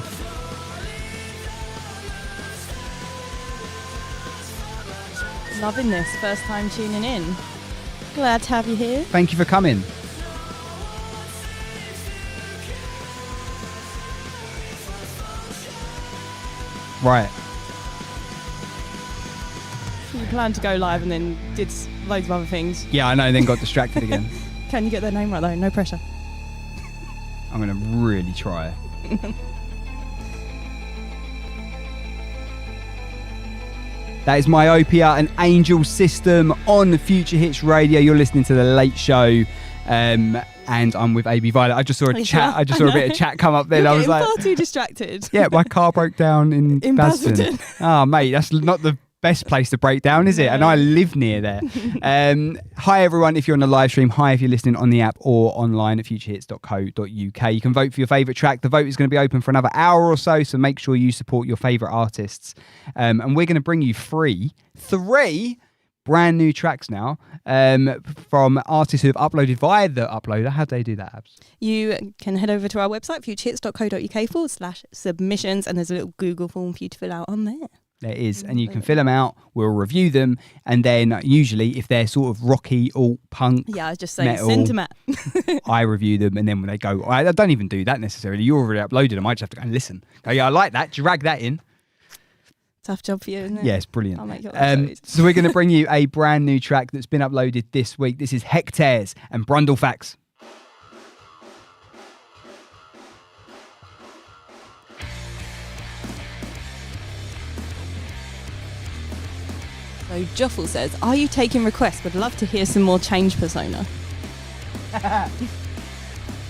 Loving this. First time tuning in. Glad to have you here. Thank you for coming. Right. You planned to go live and then did loads of other things. Yeah, I know, then got distracted again. Can you get their name right though? No pressure. I'm going to really try. That is Myopia and Angel System on Future Hits Radio. You're listening to The Late Show. And I'm with AB Violet. I just saw a chat. I just saw a bit of chat come up then. You're I was like, far too distracted. yeah, my car broke down in Basildon. Oh, mate, that's not the best place to break down, is it? And I live near there. Hi, everyone. If you're on the live stream, hi if you're listening on the app or online at futurehits.co.uk. You can vote for your favourite track. The vote is going to be open for another hour or so make sure you support your favourite artists. And we're going to bring you three brand new tracks now from artists who have uploaded via the uploader. How do they do that, Abs? You can head over to our website, futurehits.co.uk/submissions, and there's a little Google form for you to fill out on there. There is, and you can fill them out. We'll review them, and then usually if they're sort of rocky, alt punk, Yeah, I was just saying, metal, send to Matt. I review them, and then when they go, I don't even do that necessarily. You already uploaded them. I just have to go and listen. Go, yeah, I like that. Drag that in. Tough job for you, isn't it? Yeah, it's brilliant. I'll make your life So we're going to bring you a brand new track that's been uploaded this week. This is Hectares and Brundlefax. So Joffel says, are you taking requests? Would love to hear some more Change Persona.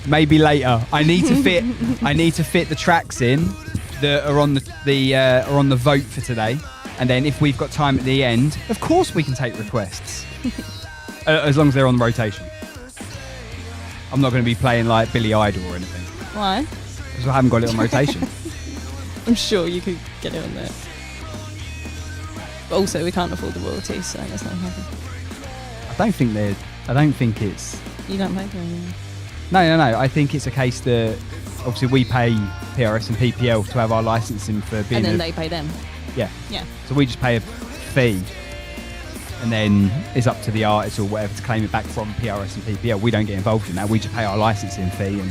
Maybe later. I need to fit the tracks in that are on the vote for today, and then if we've got time at the end, of course we can take requests, as long as they're on rotation. I'm not going to be playing like Billy Idol or anything. Why? Because I haven't got it on rotation. I'm sure you could get it on there. But also, we can't afford the royalties, so that's not happening. I don't think it's. You don't pay for anything. No. I think it's a case that obviously we pay PRS and PPL to have our licensing for being. And then they pay them. Yeah. Yeah. So we just pay a fee, and then it's up to the artist or whatever to claim it back from PRS and PPL. We don't get involved in that. We just pay our licensing fee and.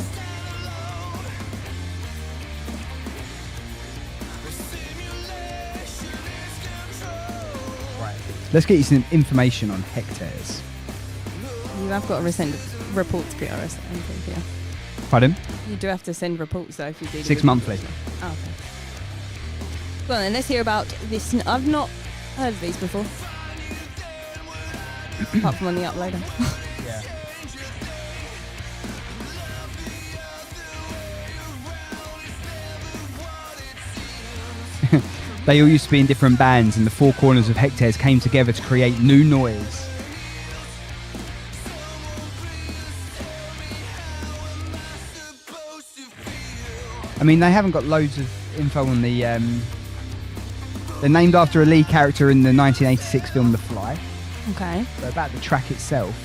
Let's get you some information on Hectares. You have got to send reports to PRS and PPL. Pardon? You do have to send reports though if you do. 6 monthly. Oh, okay. Well then, let's hear about this. I've not heard of these before. Apart from on the uploader. Yeah. They all used to be in different bands, and the four corners of Hectares came together to create new noise. I mean, they haven't got loads of info on the. They're named after a lead character in the 1986 film The Fly. Okay. So about the track itself.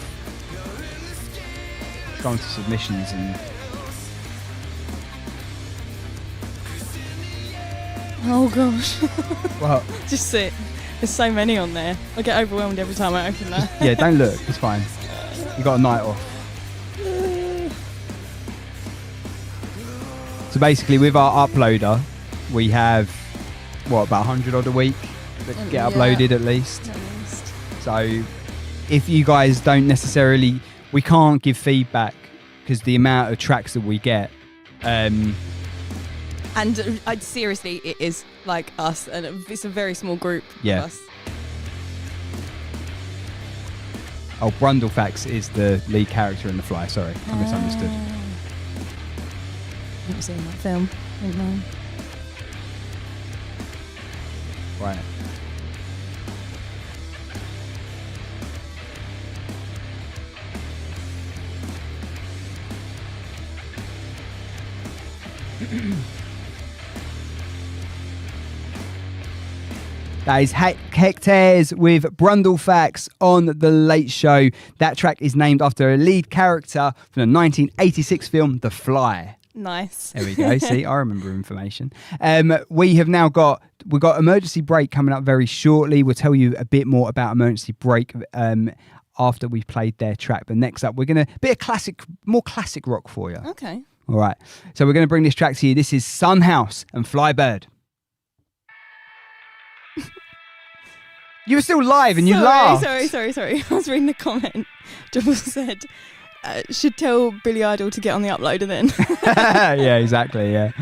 Go on to submissions and. Oh gosh. Well, Just sit. There's so many on there. I get overwhelmed every time I open that. yeah, don't look. It's fine. You got a night off. So basically, with our uploader, we have about 100 odd a week that get uploaded at least. So if you guys don't necessarily, we can't give feedback because the amount of tracks that we get. And seriously, it is like us, and it's a very small group Yeah. of us. Oh, Brundlefax is the lead character in The Fly. Sorry, I misunderstood. I've never seen that film. I don't know. Right. That is Hectares with Brundlefax on The Late Show. That track is named after a lead character from the 1986 film The Fly. Nice. There we go. See, I remember information. We've got Emergency Break coming up very shortly. We'll tell you a bit more about Emergency Break after we've played their track. But next up, we're going to more classic rock for you. Okay. All right. So we're going to bring this track to you. This is Sunhouse and Flybird. You were still live and you laughed. Sorry. I was reading the comment. Jules said, should tell Billy Idol to get on the uploader then. Yeah, exactly, yeah.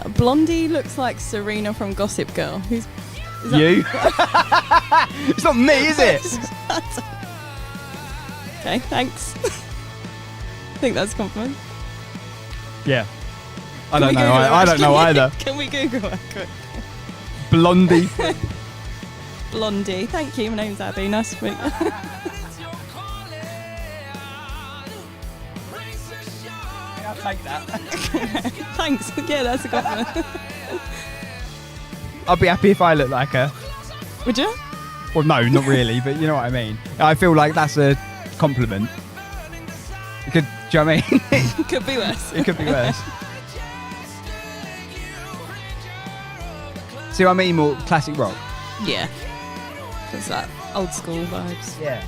Blondie looks like Serena from Gossip Girl. Is that You? It's not me, is it? Okay, thanks. I think that's a compliment. Yeah. I don't know either. Can we Google it quick? Blondie. Blondie. Thank you. My name's Abby. Nice to meet you. I'll take that. Thanks. Yeah, that's a compliment. I'd be happy if I looked like her. Would you? Well, no, not really, but you know what I mean. I feel like that's a compliment. Do you know what I mean? Could be worse. It could be worse. See what I mean? More classic rock. Yeah. It's that old school vibes. Yeah.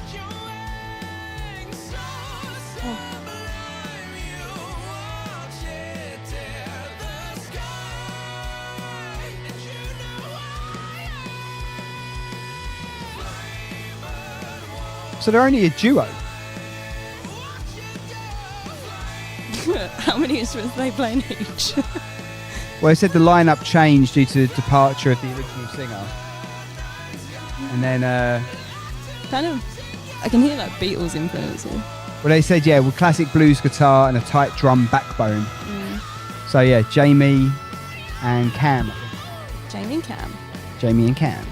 So they're only a duo. How many instruments are they playing each? Well, it said the lineup changed due to the departure of the original singer. And then, Kind of. I can hear like Beatles influence here. well, they said, yeah, with classic blues guitar and a tight drum backbone. So, yeah, Jamie and Cam. Jamie and Cam. Jamie and Cam.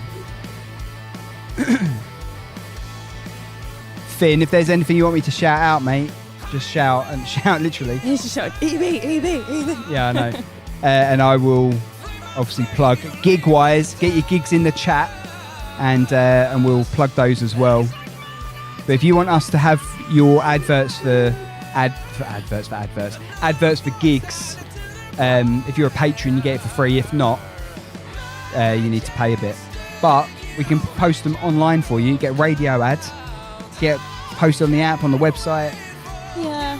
Finn, if there's anything you want me to shout out, mate, just shout and shout literally. He's just shouting, EB. Yeah, I know. And I will obviously plug gig-wise. Get your gigs in the chat, and we'll plug those as well. But if you want us to have your adverts for gigs, if you're a patron, you get it for free. If not, you need to pay a bit. But we can post them online for you. Get radio ads. Get posted on the app, on the website. Yeah.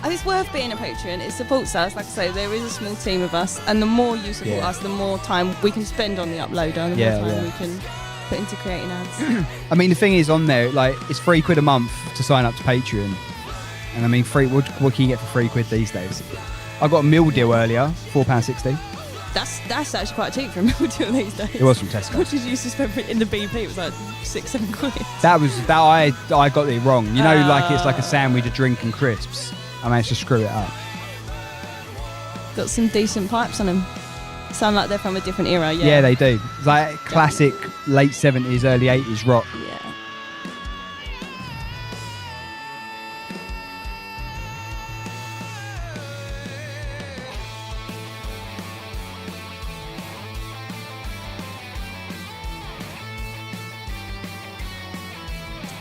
I think it's worth being a patron. It supports us. Like I say, there is a small team of us, and the more you support us, the more time we can spend on the uploader, and the more time we can put into creating ads. I mean, the thing is, on there, like, it's £3 a month to sign up to Patreon. And I mean, what can you get for £3 these days? I got a meal deal earlier, £4.60. That's actually quite cheap for a meal deal these days. It was from Tesco. What did you used to spend in the BP? It was like £6-7. I got it wrong. You know, like it's like a sandwich, a drink, and crisps. I managed to screw it up. Got some decent pipes on them. Sound like they're from a different era. Yeah, Yeah, they do. It's like classic late 70s, early 80s rock. Yeah.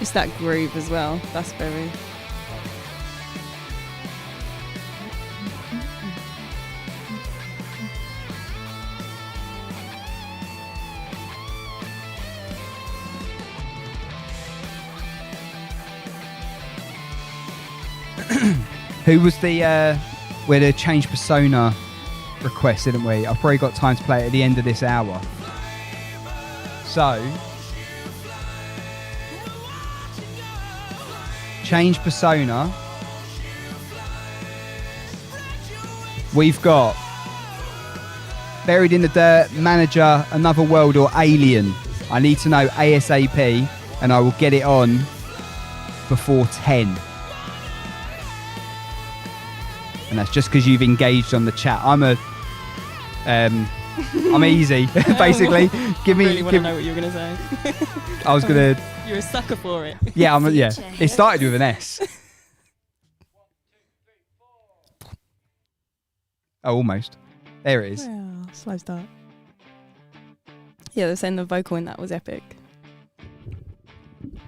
It's that groove as well. That's very... Who was the where the change persona request, didn't we? I've probably got time to play it at the end of this hour. So change persona. We've got Buried in the Dirt, Manager, Another World, or Alien. I need to know ASAP. and I will get it on before 10. And that's just because you've engaged on the chat. I'm easy, basically. Give me. I really want to know what you were going to say. I was gonna. You're a sucker for it. Yeah, yeah. It started with an S. Oh, almost. There it is. Well, slow start. Yeah, they're saying the vocal in that was epic.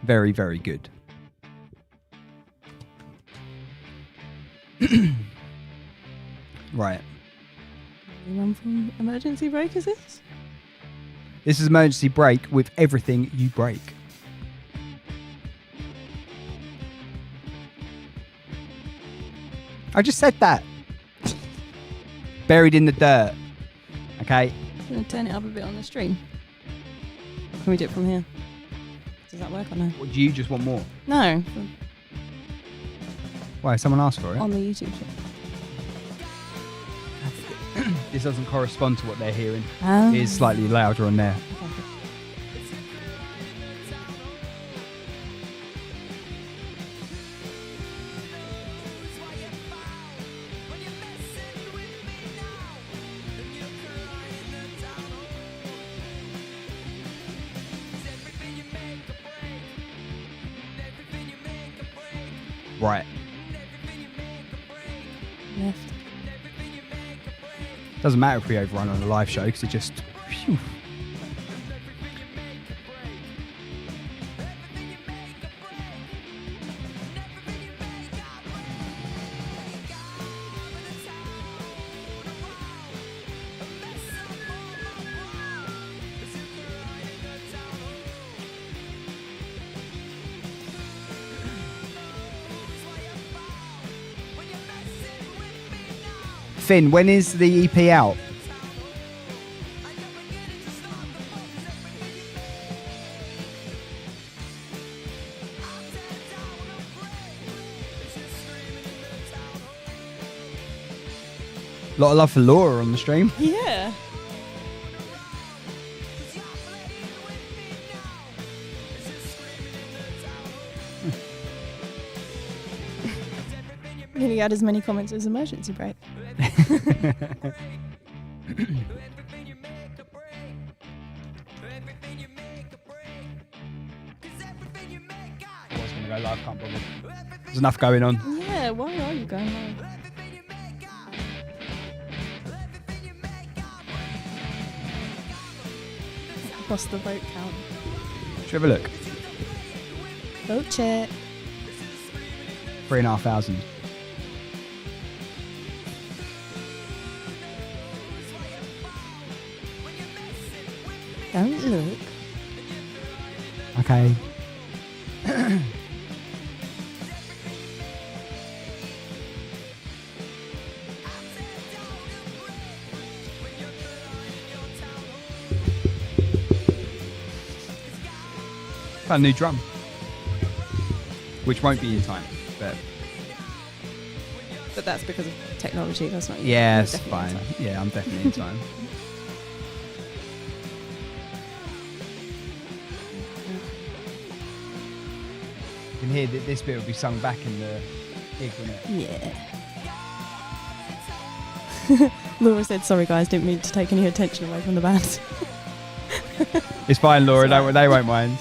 Very, very good. Right. Run from emergency break, is this? This is emergency break with everything you break. I just said that. Buried in the dirt. Okay. I'm going to turn it up a bit on the stream. Can we do it from here? Does that work or no? Or do you just want more? No, Why? Someone asked for it? on the YouTube channel. This doesn't correspond to what they're hearing. Oh. It is slightly louder on there. Right. Left. Doesn't matter if we overrun on a live show because it just. Phew. Finn, when is the EP out? Lot of love for Laura on the stream. Yeah. Nearly had as many comments as emergency break. I was going to go live, can't bother. There's enough going on. Yeah, why are you going live? Across the vote count. Should we have a look? Vote check. 3,500. Don't look. Okay. Found a new drum, which won't be in time, but But that's because of technology, that's not. yeah, you're it's definitely fine. on time. Yeah, I'm definitely in time. You can hear that this bit will be sung back in the gig, won't it? Yeah. Laura said, "Sorry guys, didn't mean to take any attention away from the band." It's fine, Laura. They won't mind.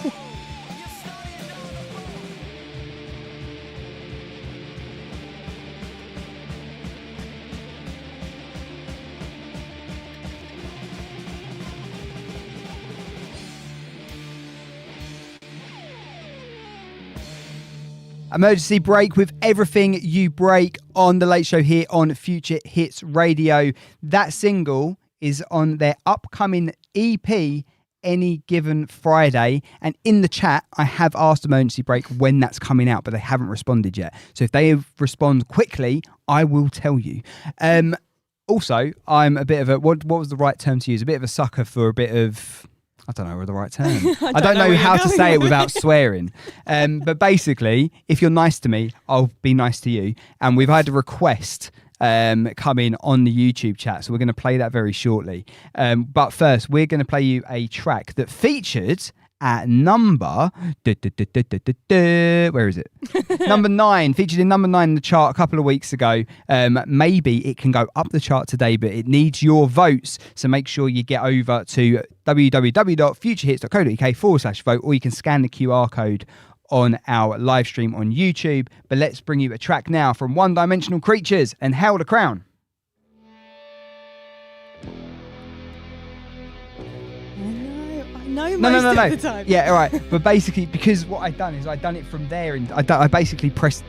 Emergency break with everything you break on the Late Show here on Future Hits Radio. That single is on their upcoming EP, Any Given Friday. And in the chat, I have asked Emergency Break when that's coming out, but they haven't responded yet. So if they respond quickly, I will tell you. Also, I'm a bit of a, what was the right term to use? A bit of a sucker for a bit of... I don't know the right term. I don't know how to say it without swearing. But basically, if you're nice to me, I'll be nice to you. And we've had a request come in on the YouTube chat, so we're going to play that very shortly. But first, we're going to play you a track that featured at number... Where is it? Number 9. Featured in number 9 in the chart a couple of weeks ago. Maybe it can go up the chart today, but it needs your votes. So make sure you get over to www.futurehits.co.uk/vote, or you can scan the QR code on our live stream on YouTube. But let's bring you a track now from One Dimensional Creatures and Hail the Crown. No. No. Yeah, all right. But basically, because what I'd done is I'd done it from there, and I basically pressed...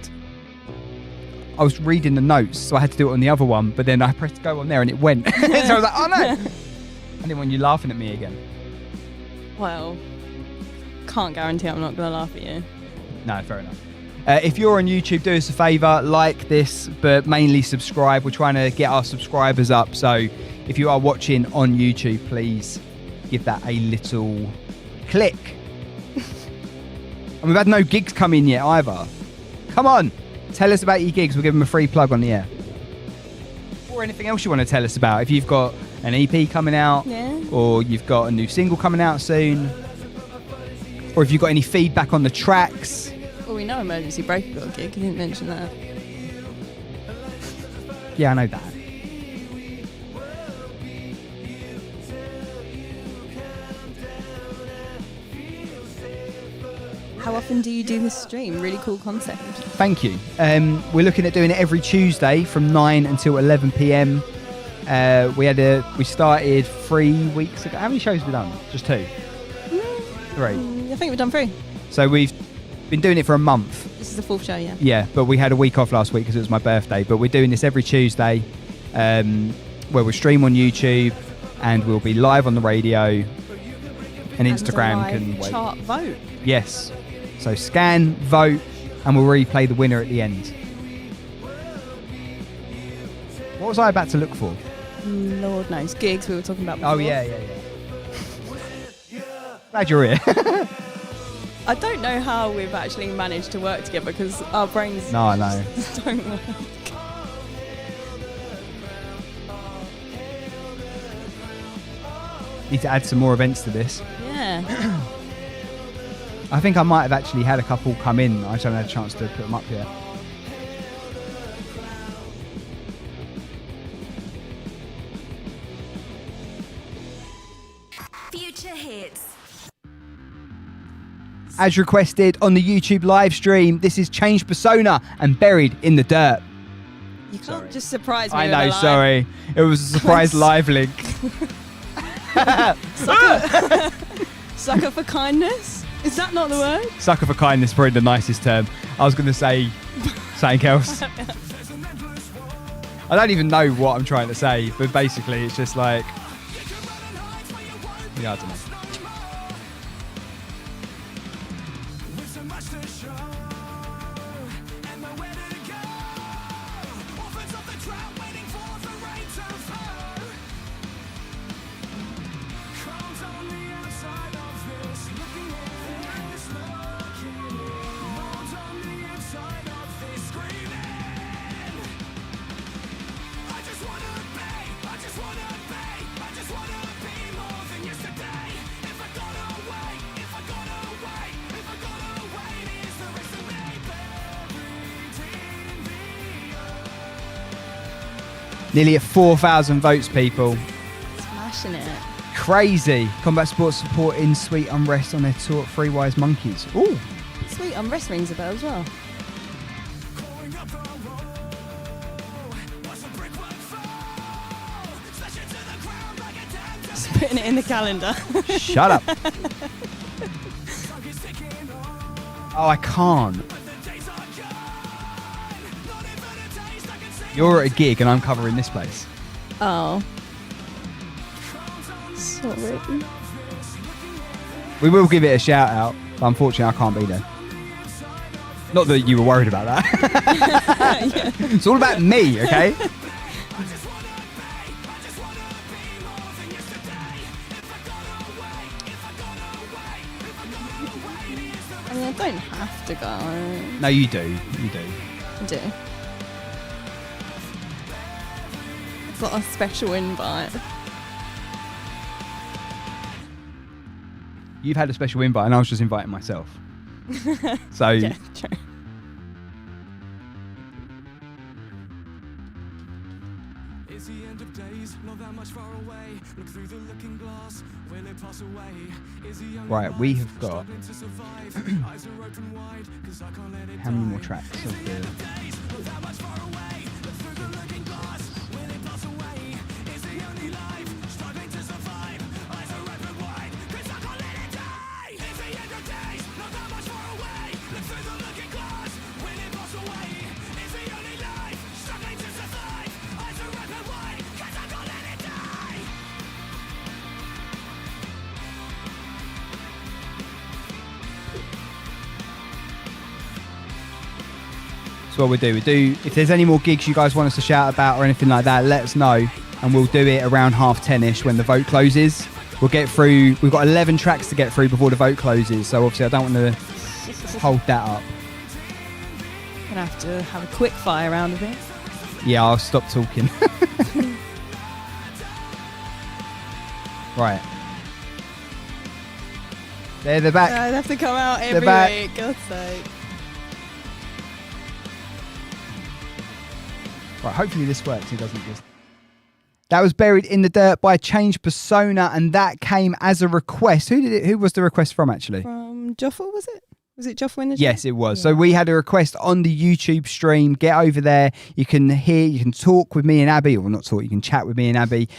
I was reading the notes, so I had to do it on the other one, but then I pressed go on there and it went. So I was like, oh no! I didn't want you laughing at me again. Well, can't guarantee I'm not going to laugh at you. No, fair enough. If you're on YouTube, do us a favour, like this, but mainly subscribe. We're trying to get our subscribers up, so if you are watching on YouTube, please give that a little click. And we've had no gigs come in yet either. Come on, tell us about your gigs. We'll give them a free plug on the air. Or anything else you want to tell us about. If you've got an EP coming out, or you've got a new single coming out soon, or if you've got any feedback on the tracks. Well, we know Emergency Break got a gig. You didn't mention that. Yeah, I know that. How often do you do this stream? Really cool concept. Thank you. We're looking at doing it every Tuesday from 9 until 11 p.m. We started 3 weeks ago. How many shows have we done? Just 2? 3. I think we've done 3. So we've been doing it for a month. This is the 4th show, yeah. Yeah, but we had a week off last week because it was my birthday. But we're doing this every Tuesday, where we'll stream on YouTube and we'll be live on the radio, and Instagram can wait. Chart vote. Yes. So scan, vote, and we'll replay the winner at the end. What was I about to look for? Lord knows. Gigs we were talking about before. Oh, yeah. Glad you're here. I don't know how we've actually managed to work together because our brains No, I know. don't work. Need to add some more events to this. Yeah. I think I might have actually had a couple come in. I just haven't had a chance to put them up yet. Future hits. As requested on the YouTube live stream, this is Changed Persona and Buried in the Dirt. You can't just surprise me. I with know, a line. sorry. It was a surprise live link. Sucker for kindness? Is that not the word? Sucker for kindness, probably the nicest term. I was going to say something else. I don't even know what I'm trying to say, but basically it's just like... Yeah, I don't know. Nearly at 4,000 votes, people. Smashing it. Crazy. Combat Sports supporting Sweet Unrest on their tour at Three Wise Monkeys. Ooh. Sweet Unrest rings a bell as well. Just putting it in the calendar. Shut up. Oh, I can't. You're at a gig and I'm covering this place. Oh. Sorry. We will give it a shout out, but unfortunately I can't be there. Not that you were worried about that. Yeah. It's all about me, okay? I mean, I don't have to go. No, you do. You do. I do. I've got a special invite. You've had a special invite, and I was just inviting myself. So Yeah, true. It's the end of days, not that much far away. Look through the looking glass, will it pass away? Is the only right, we life have got struggling to survive? Eyes are open wide, 'cause I can't let it how many more die. tracks of the? Not that much far away. Look through the looking glass, will it pass away? Is the only life struggling to survive? Eyes are open wide, 'cause I can't let it die. It's the end of days, not that much far away. Look through the looking glass, will it pass away? Is the only life struggling to survive? Eyes are open wide, 'cause I can't let it die. So what we do, if there's any more gigs you guys want us to shout about or anything like that, let us know, and we'll do it around 10:30ish when the vote closes. We'll get through. We've got 11 tracks to get through before the vote closes, so obviously I don't want to hold that up. Gonna have to have a quick fire round of it. Yeah, I'll stop talking. Right. There, they're back. They have to come out They're every back. week. God's sake. Right, hopefully this works. It doesn't just. That was Buried in the Dirt by Change Persona, and that came as a request. Who was the request from, actually? From Joffel, was it? Was it Joffel in the Yes, it was. So we had a request on the YouTube stream. Get over there. You can talk with me and Abby, or not talk, you can chat with me and Abby.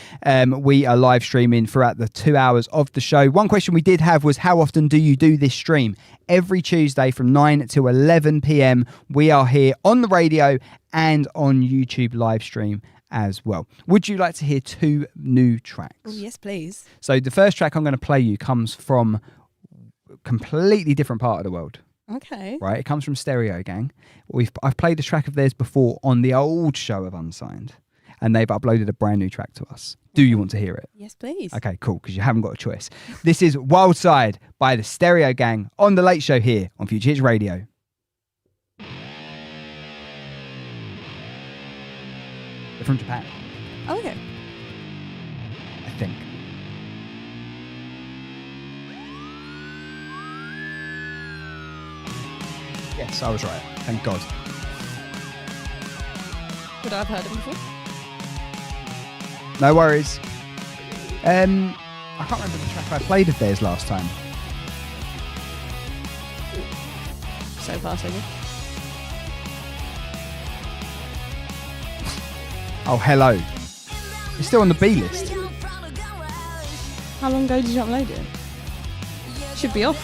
We are live streaming throughout the 2 hours of the show. One question we did have was, how often do you do this stream? Every Tuesday from 9 to 11 p.m. We are here on the radio and on YouTube live stream as well. Would you like to hear 2 new tracks? Oh, yes, please. So the first track I'm going to play you comes from a completely different part of the world. Okay. Right, it comes from Stereo Gang. I've played a track of theirs before on the old show of Unsigned, and they've uploaded a brand new track to us. Do you want to hear it? Yes, please. Okay, cool, because you haven't got a choice. This is Wild Side by the Stereo Gang on The Late Show here on Future Hits Radio. They're from Japan, Oh, okay. I think. Yes, I was right. Thank God. Would I have heard them before? No worries. I can't remember the track I played of theirs last time. So far, so good. Oh, hello. It's still on the B list. How long ago did you upload it? Should be off.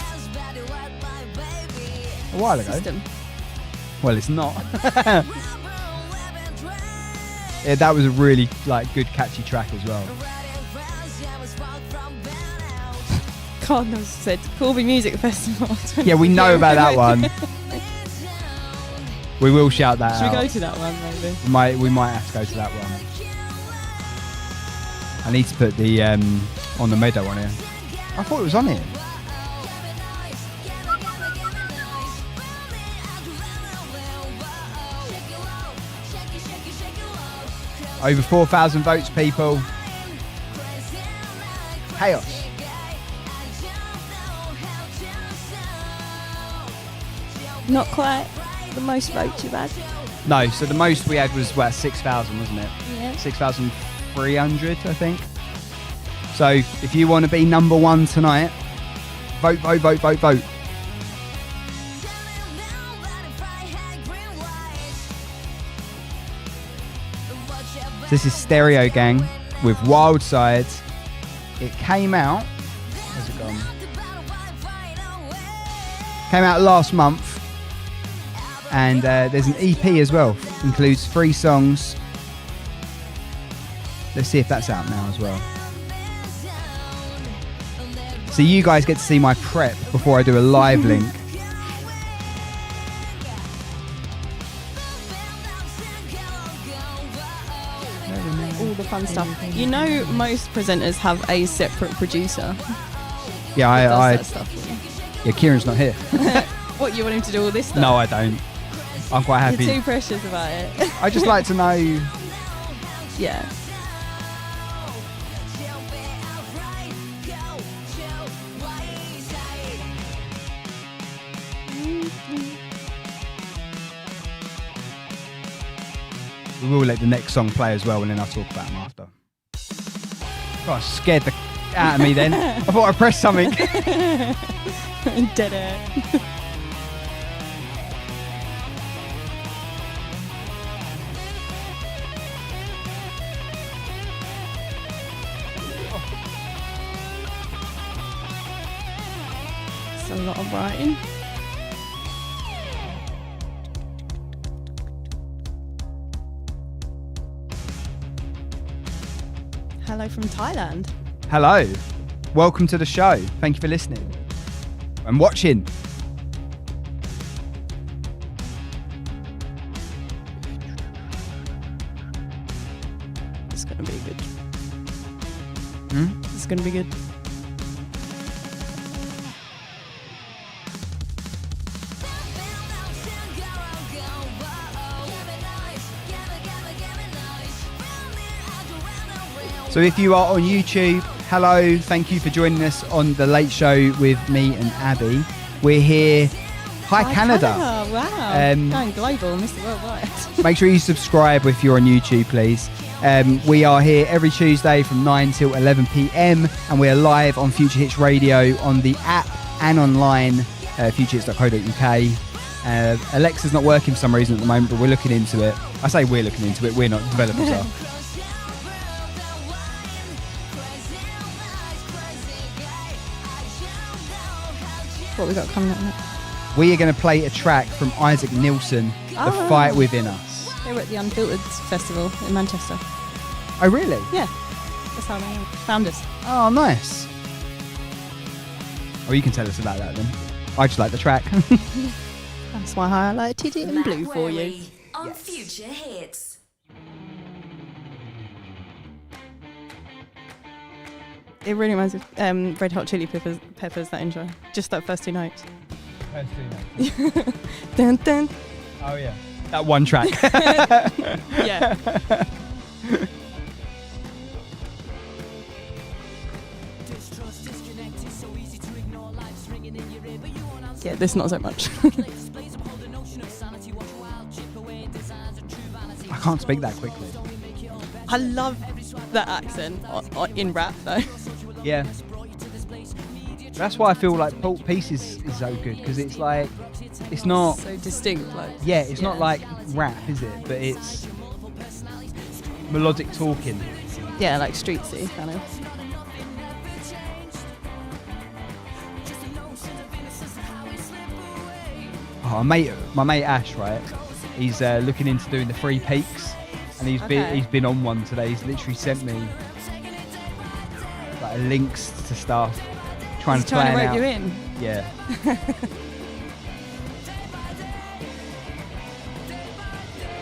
A while ago. System. Well, it's not. Yeah, that was a really good, catchy track as well. Cardinals said Corby Music Festival. Yeah, we know about that one. We will shout that Should out. we go to that one, maybe? We might have to go to that one. I need to put the On the Meadow on here. I thought it was on here. Over 4,000 votes, people. Chaos. Not quite the most votes you've had. No, so the most we had was 6,000, wasn't it? Yeah. 6,300, I think. So if you want to be number one tonight, vote, vote, vote, vote, vote. This is Stereo Gang with Wild Sides. It came out. Where's it gone? Came out last month. And there's an EP as well. Includes 3 songs. Let's see if that's out now as well. So you guys get to see my prep before I do a live link. All the fun stuff. You know, most presenters have a separate producer. Yeah, That I does that stuff for you. yeah, Kieran's not here. What, you want him to do all this stuff? No, I don't. I'm quite happy. You're too precious about it. I just like to know. Yeah. We will let the next song play as well, and then I'll talk about them after. Gosh, scared the out of me then. I thought I pressed something. Dead air. It's a lot of writing. Hello from Thailand. Hello. Welcome to the show. Thank you for listening and watching. It's going to be good. Hmm? It's going to be good. So if you are on YouTube, hello, thank you for joining us on The Late Show with me and Abby. We're here. Hi, Canada. Wow. Going global, Mr. Worldwide. Make sure you subscribe if you're on YouTube, please. We are here every Tuesday from 9 till 11 p.m. and we are live on Future Hits Radio on the app and online, futurehits.co.uk. Alexa's not working for some reason at the moment, but we're looking into it. I say we're looking into it, we're not, developers are. What we got coming up next? We are going to play a track from Isaac Nilsson, The Fight Within Us. They were at the Unfiltered Festival in Manchester. Oh, really? Yeah. That's how they found us. Oh, nice. Oh, you can tell us about that then. I just like the track. That's why I highlighted it in blue for you. Wary on Future Hits. It really reminds me of Red Hot Chili Peppers, that intro. Just that first two notes. Dun, dun. Oh, yeah. That one track. Yeah. Yeah, this not so much. I can't speak that quickly. I love that accent in rap though. Yeah. That's why I feel like Pulp Peace is so good, because it's like, it's not, So distinct, like. yeah, it's not like rap, is it? But it's melodic talking. Yeah, like streetsy kind of. Oh, my mate Ash, right? He's looking into doing the 3 Peaks, and he's been on one today. He's literally sent me like links to stuff, trying to rope out. you in. Yeah.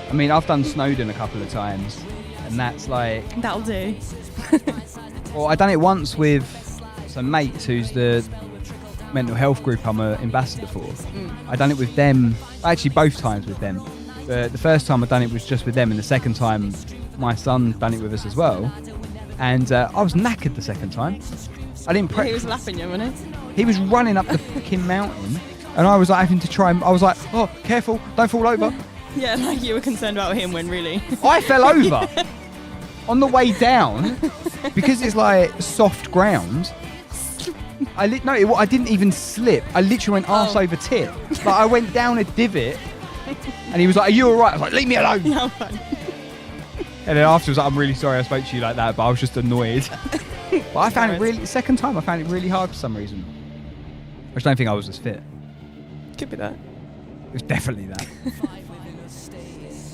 I mean, I've done Snowdon a couple of times, and that's like, That'll do. well, I done it once with some mates who's the mental health group I'm an ambassador for. I done it with them, actually both times with them. The first time I done it was just with them, and the second time my son done it with us as well. And I was knackered the second time. I didn't He was laughing you, wasn't he? He was running up the fucking mountain, and I was like having to try and I was like, oh, careful, don't fall over. Yeah, like you were concerned about him when really. I fell over on the way down because it's like soft ground. I didn't even slip. I literally went arse over tip. Like I went down a divot, and he was like, "Are you all right?" I was like, "Leave me alone." Yeah, I'm fine. And then afterwards, like, I'm really sorry I spoke to you like that, but I was just annoyed. But I found it really. Second time, I found it really hard for some reason. I just don't think I was as fit. Could be that. It was definitely that.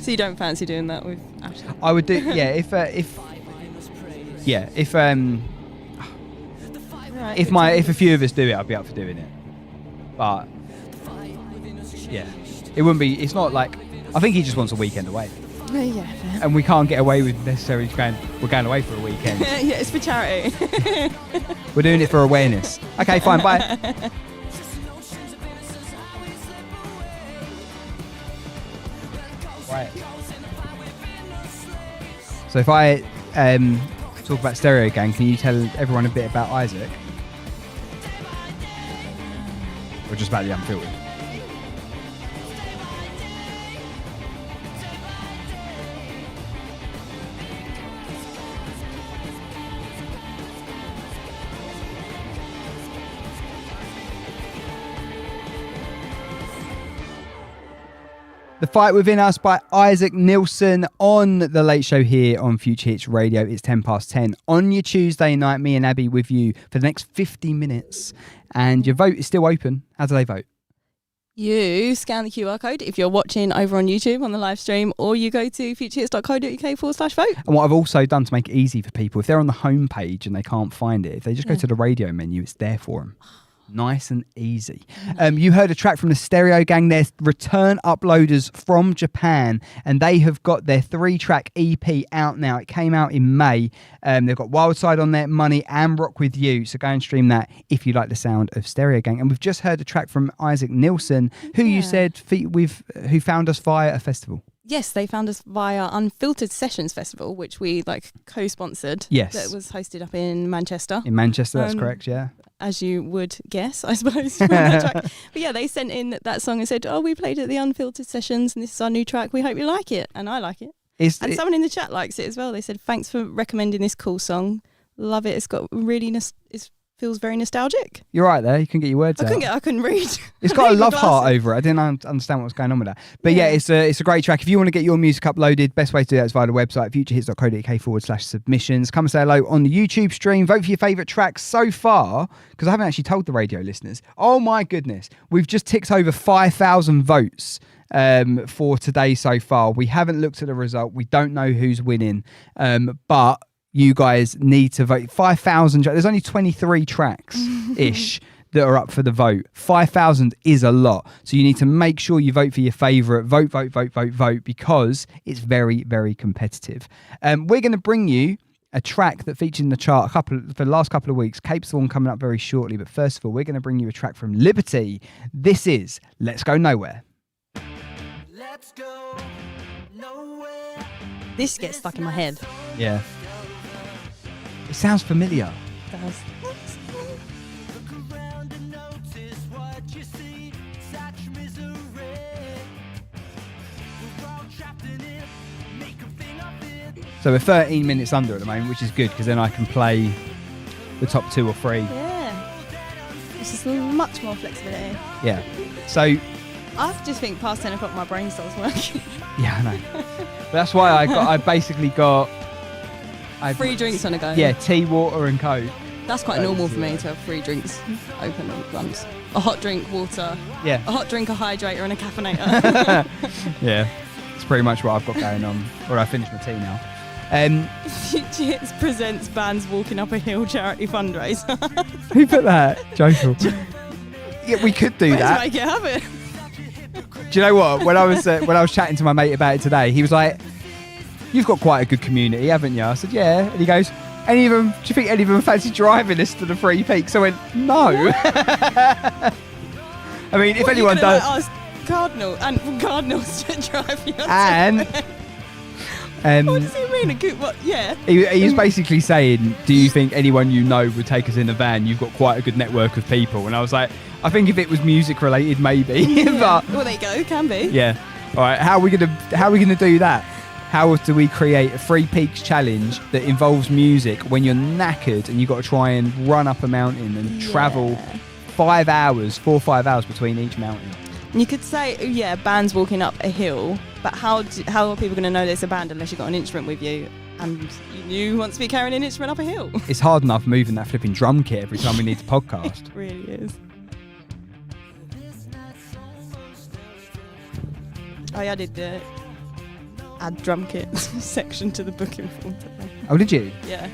So you don't fancy doing that with Ash? I would do, yeah. If a few of us do it, I'd be up for doing it. But yeah, it wouldn't be. It's not like, I think he just wants a weekend away, Yeah, fair. and we can't get away with necessarily we're going away for a weekend. Yeah, it's for charity. We're doing it for awareness. Okay, fine, bye. Right. So if I talk about Stereo Gang, can you tell everyone a bit about Isaac? Or just about the Unfiltered? The Fight Within Us by Isaac Nilsson on The Late Show here on Future Hits Radio. It's 10:10 on your Tuesday night. Me and Abby with you for the next 50 minutes. And your vote is still open. How do they vote? You scan the QR code if you're watching over on YouTube on the live stream, or you go to futurehits.co.uk/vote. And what I've also done to make it easy for people, if they're on the home page and they can't find it, if they just go to the radio menu, it's there for them. Nice and easy. You heard a track from the Stereo Gang. They're return uploaders from Japan, and they have got their 3-track EP out now. It came out in May. They've got Wild Side on there, Money, and Rock With You. So go and stream that if you like the sound of Stereo Gang. And we've just heard a track from Isaac Nilsson, who you said who found us via a festival. Yes, they found us via Unfiltered Sessions Festival, which we co-sponsored. Yes. That was hosted up in Manchester. In Manchester, that's correct, yeah. As you would guess, I suppose, from that track. But yeah, they sent in that song and said, we played at the Unfiltered Sessions and this is our new track. We hope you like it. And I like it. Someone in the chat likes it as well. They said, thanks for recommending this cool song. Love it. It's got really feels very nostalgic. You're right there. You can get your words out. I couldn't read. It's got a love heart over it. I didn't understand what was going on with that. But yeah, it's a great track. If you want to get your music uploaded, best way to do that is via the website, futurehits.co.uk/submissions. Come and say hello on the YouTube stream. Vote for your favourite tracks so far, because I haven't actually told the radio listeners. Oh my goodness. We've just ticked over 5,000 votes for today so far. We haven't looked at the result. We don't know who's winning. But you guys need to vote. 5,000. There's only 23 tracks-ish that are up for the vote. 5,000 is a lot. So you need to make sure you vote for your favourite. Vote, because it's very, very competitive. We're going to bring you a track that featured in the chart for the last couple of weeks. Cape Thorn coming up very shortly. But first of all, we're going to bring you a track from Liberty. This is Let's Go Nowhere. Let's go nowhere. This gets stuck in my head. Yeah. It sounds familiar. It does. Look around and notice what you see. Such misery. We're all trapped in it. Make a thing of it. So we're 13 minutes under at the moment, which is good because then I can play the top 2 or 3. Yeah. It's just much more flexibility. Yeah. So I just think past 10 o'clock my brain starts working. yeah, I know. But that's why I basically got 3 drinks on a go. Yeah, tea, water, and Coke. That's quite normal for me to have 3 drinks open at once. A hot drink, water. Yeah. A hot drink, a hydrator, and a caffeinator. Yeah, it's pretty much what I've got going on. Or I finished my tea now. Future Hits presents bands walking up a hill charity fundraiser. Who put that? Joyful. Yeah, we could do that. Make it happen. Do you know what? When I was chatting to my mate about it today, he was like, "You've got quite a good community, haven't you?" I said, "Yeah." And he goes, do you think any of them fancy driving us to the Three Peaks? I went, no. I mean, if anyone does... ask Cardinals to drive you. And... what does he mean? Yeah. He was basically saying, do you think anyone you know would take us in a van? You've got quite a good network of people. And I was like, I think if it was music related, maybe. Yeah. But, well, there you go. Can be. Yeah. All right. How are we gonna do that? How do we create a Three Peaks challenge that involves music when you're knackered and you've got to try and run up a mountain and travel 4 or 5 hours between each mountain? You could say, bands walking up a hill, but how are people going to know there's a band unless you've got an instrument with you and you want to be carrying an instrument up a hill? It's hard enough moving that flipping drum kit every time we need to podcast. It really is. I added the add drum kit section to the booking form today. Oh, did you? Yeah.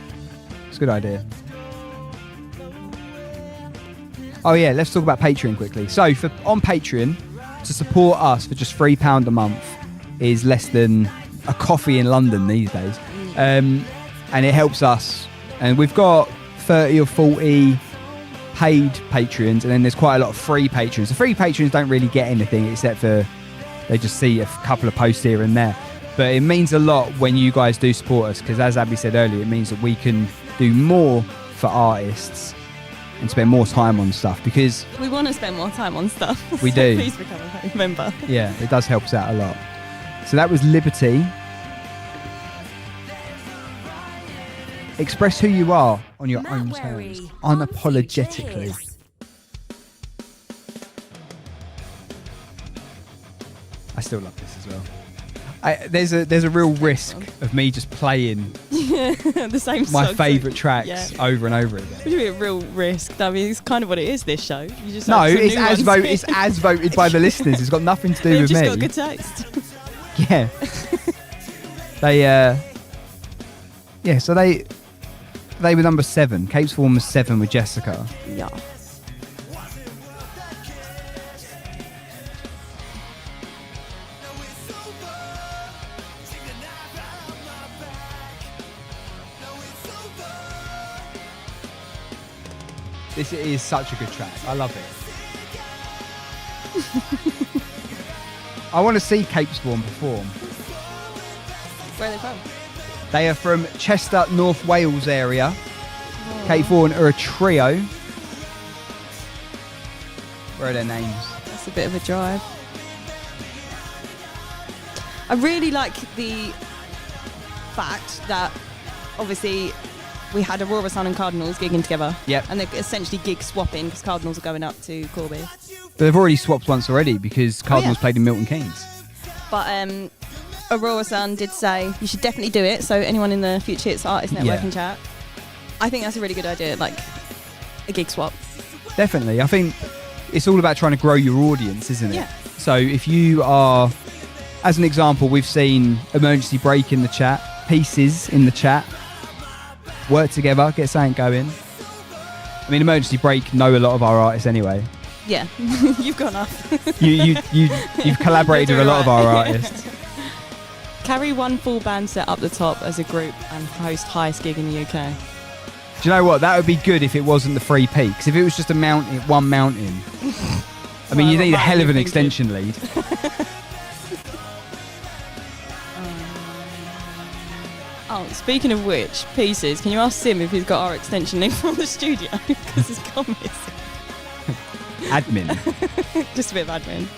It's a good idea. Oh yeah, let's talk about Patreon quickly. So on Patreon, to support us for just £3 a month is less than a coffee in London these days. And it helps us. And we've got 30 or 40 paid patrons, and then there's quite a lot of free patrons. The free patrons don't really get anything except for they just see a couple of posts here and there. But it means a lot when you guys do support us, because as Abby said earlier, it means that we can do more for artists and spend more time on stuff, because we want to spend more time on stuff. We do. Please become a member. Yeah, it does help us out a lot. So that was Liberty. Express who you are on your own terms, unapologetically. I still love this as well. There's a real risk of me just playing the same my songs. favourite tracks over and over again. Would be a real risk. I mean, it's kind of what it is. This show. You just No, have some it's new as ones. it's as voted by the listeners. It's got nothing to do They've with just me. got good taste. Yeah. So they were number 7. Cape Sworn was 7 with Jessica. Yeah. This is such a good track. I love it. I want to see Cape Sworn perform. Where are they from? They are from Chester, North Wales area. Cape Sworn are a trio. Where are their names? That's a bit of a drive. I really like the fact that obviously we had Aurora Sun and Cardinals gigging together. Yep. And they're essentially gig swapping because Cardinals are going up to Corby. But they've already swapped once already because Cardinals played in Milton Keynes. But Aurora Sun did say you should definitely do it. So anyone in the Future Hits Artist Networking chat, I think that's a really good idea. Like a gig swap. Definitely. I think it's all about trying to grow your audience, isn't it? Yeah. So if you are, as an example, we've seen Emergency Break in the chat, Pieces in the chat. Work together, get something going. I mean, Emergency Break know a lot of our artists anyway. Yeah, you've got enough. You've collaborated with a lot of our artists. Carry one full band set up the top as a group and host highest gig in the UK. Do you know what? That would be good if it wasn't the 3 peaks. If it was just a mountain, one mountain. I mean, you need a hell of an extension lead. Oh, speaking of which, Pieces, can you ask Sim if he's got our extension link from the studio? Because it's gone missing. Admin. Just a bit of admin.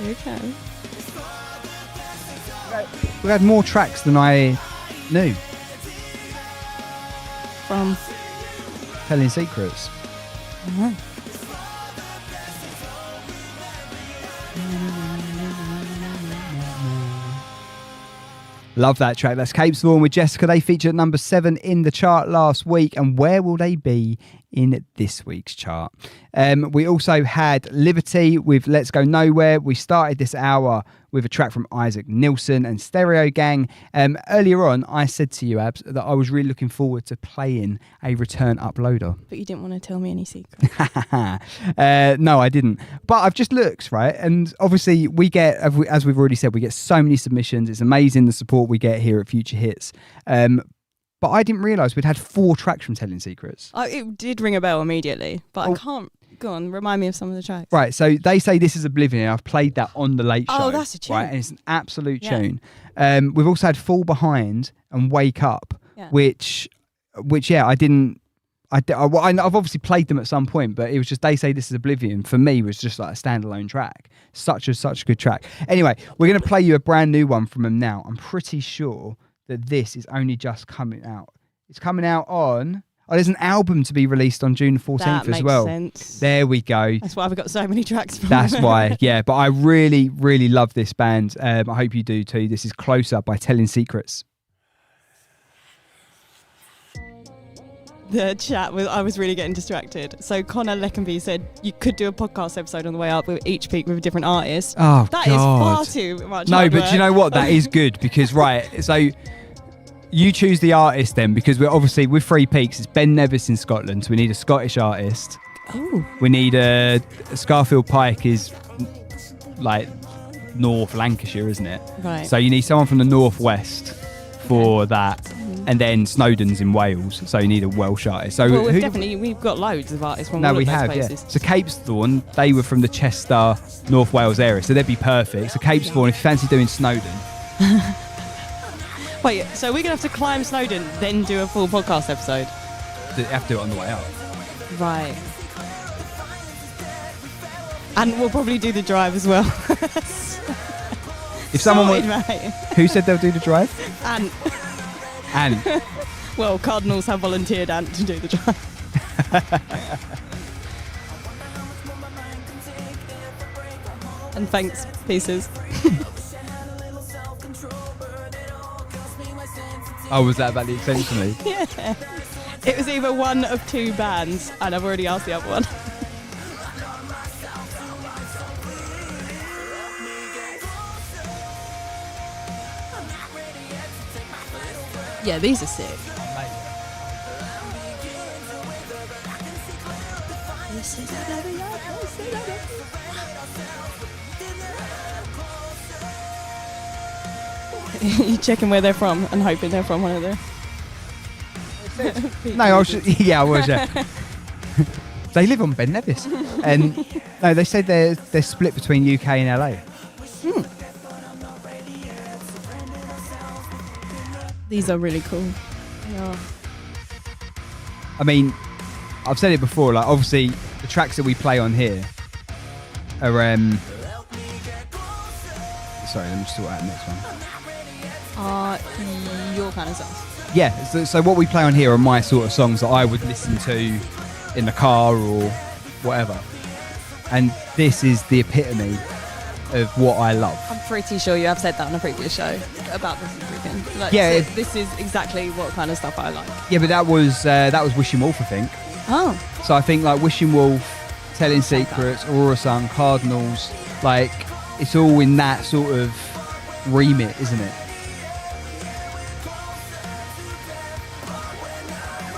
Okay. We had more tracks than I knew. From Telling Secrets. Love that track. That's Cape Sworn with Jessica. They featured at number 7 in the chart last week. And where will they be in this week's chart? We also had Liberty with Let's Go Nowhere. We started this hour with a track from Isaac Nilsson and Stereo Gang. Earlier on, I said to you, Abs, that I was really looking forward to playing a return uploader. But you didn't want to tell me any secrets. No, I didn't. But I've just looked, right? And obviously we get, as we've already said, we get so many submissions. It's amazing the support we get here at Future Hits. But I didn't realise we'd had 4 tracks from Telling Secrets. It did ring a bell immediately, but I can't. Go on, remind me of some of the tracks. Right, so They Say This Is Oblivion. I've played that on the Late Show. Oh, that's a tune. Right, and it's an absolute tune. We've also had Fall Behind and Wake Up, which I didn't. I've obviously played them at some point, but it was just They Say This Is Oblivion for me was just like a standalone track. Such a good track. Anyway, we're going to play you a brand new one from them now. I'm pretty sure that this is only just coming out. It's coming out on. Oh, there's an album to be released on June 14th as well. That makes sense. There we go. That's why I've got so many tracks from. That's why, yeah. But I really, really love this band. I hope you do too. This is Closer by Telling Secrets. The chat I was really getting distracted. So Connor Leckenby said you could do a podcast episode on the way up with each peak with a different artist. Oh, that God. is far too much. No, hard but work. do you know what? That is good because, right, so you choose the artist then because we're obviously with 3 peaks. It's Ben Nevis in Scotland, so we need a Scottish artist. Oh. We need a Scarfield Pike is like North Lancashire, isn't it? Right. So you need someone from the northwest for that. And then Snowdon's in Wales, so you need a Welsh artist. So Well, we've got loads of artists from all we of those have, places. yeah. So Cape Sworn, they were from the Chester, North Wales area, so they'd be perfect. So Cape Sworn, if you fancy doing Snowdon. Wait, so we're going to have to climb Snowdon, then do a full podcast episode? You have to do it on the way up. Right. And we'll probably do the drive as well. If someone Sorted, was, mate. who said they'll do the drive? And And well, Cardinals have volunteered Ant to do the drive. And thanks, pieces. oh, was that about the extension league? Yeah. It was either one of two bands, and I've already asked the other one. Yeah, these are sick. You checking where they're from and hoping they're from one of the. No, I was yeah, I was. Yeah. They live on Ben Nevis, and no, they said they're split between UK and LA. These are really cool. Yeah. I mean, I've said it before. Like, obviously, the tracks that we play on here are. Sorry, let me just sort out the next one. Your kind of stuff. Yeah, so what we play on here are my sort of songs that I would listen to in the car or whatever. And this is the epitome of what I love. I'm pretty sure you have said that on a previous show about this everything. Like, Yeah, so this is exactly what kind of stuff I like. Yeah, but that was Wishing Wolf, I think. Oh. So I think like Wishing Wolf, Telling Secrets, Aurora Sun, Cardinals, like it's all in that sort of remit, isn't it?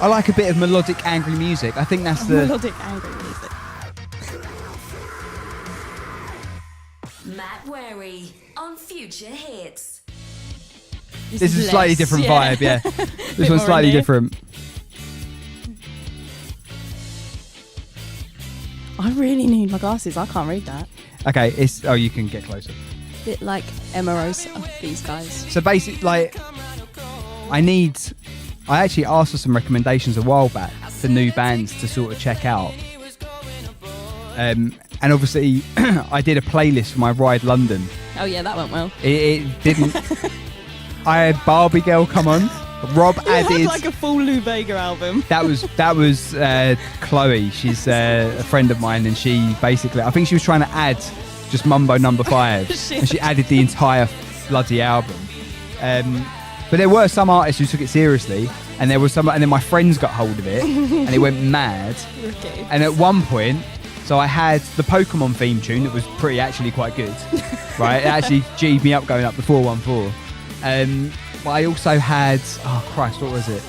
I like a bit of melodic, angry music. I think that's the... Melodic, angry music. Matt Wary on Future Hits. This is a less, slightly different vibe, yeah. This one's more slightly in here. different. I really need my glasses. I can't read that. Okay, it's... Oh, you can get closer. Bit like Emarosa, these guys. So basically, like, I actually asked for some recommendations a while back for new bands to sort of check out. And obviously, I did a playlist for my Ride London. Oh yeah, that went well. It didn't... I had Barbie Girl come on. Rob You added... had like a full Lou Bega album. That was Chloe. She's a friend of mine, and she basically... I think she was trying to add just Mumbo number 5. Shit. And she added the entire bloody album. But there were some artists who took it seriously, and there was some, and then my friends got hold of it, and it went mad. Okay. And at one point, so I had the Pokemon theme tune that was actually quite good, right? It actually G'd me up going up the 414. But I also had, oh Christ, what was it?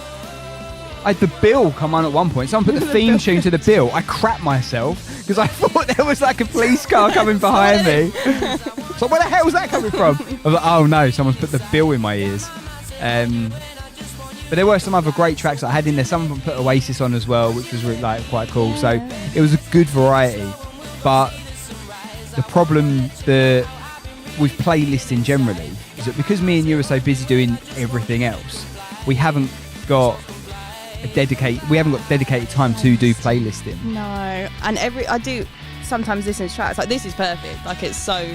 I had the Bill come on at one point. Someone put the theme tune to the Bill. I crapped myself because I thought there was like a police car coming behind me. So where the hell was that coming from? I was like, oh no, someone's put the Bill in my ears. But there were some other great tracks that I had in there. Some of them put Oasis on as well, which was really, like quite cool. So it was a good variety. But the problem with playlisting generally is that because me and you are so busy doing everything else, we haven't got dedicated time to do playlisting. No, and I do sometimes listen to tracks like this is perfect. Like it's so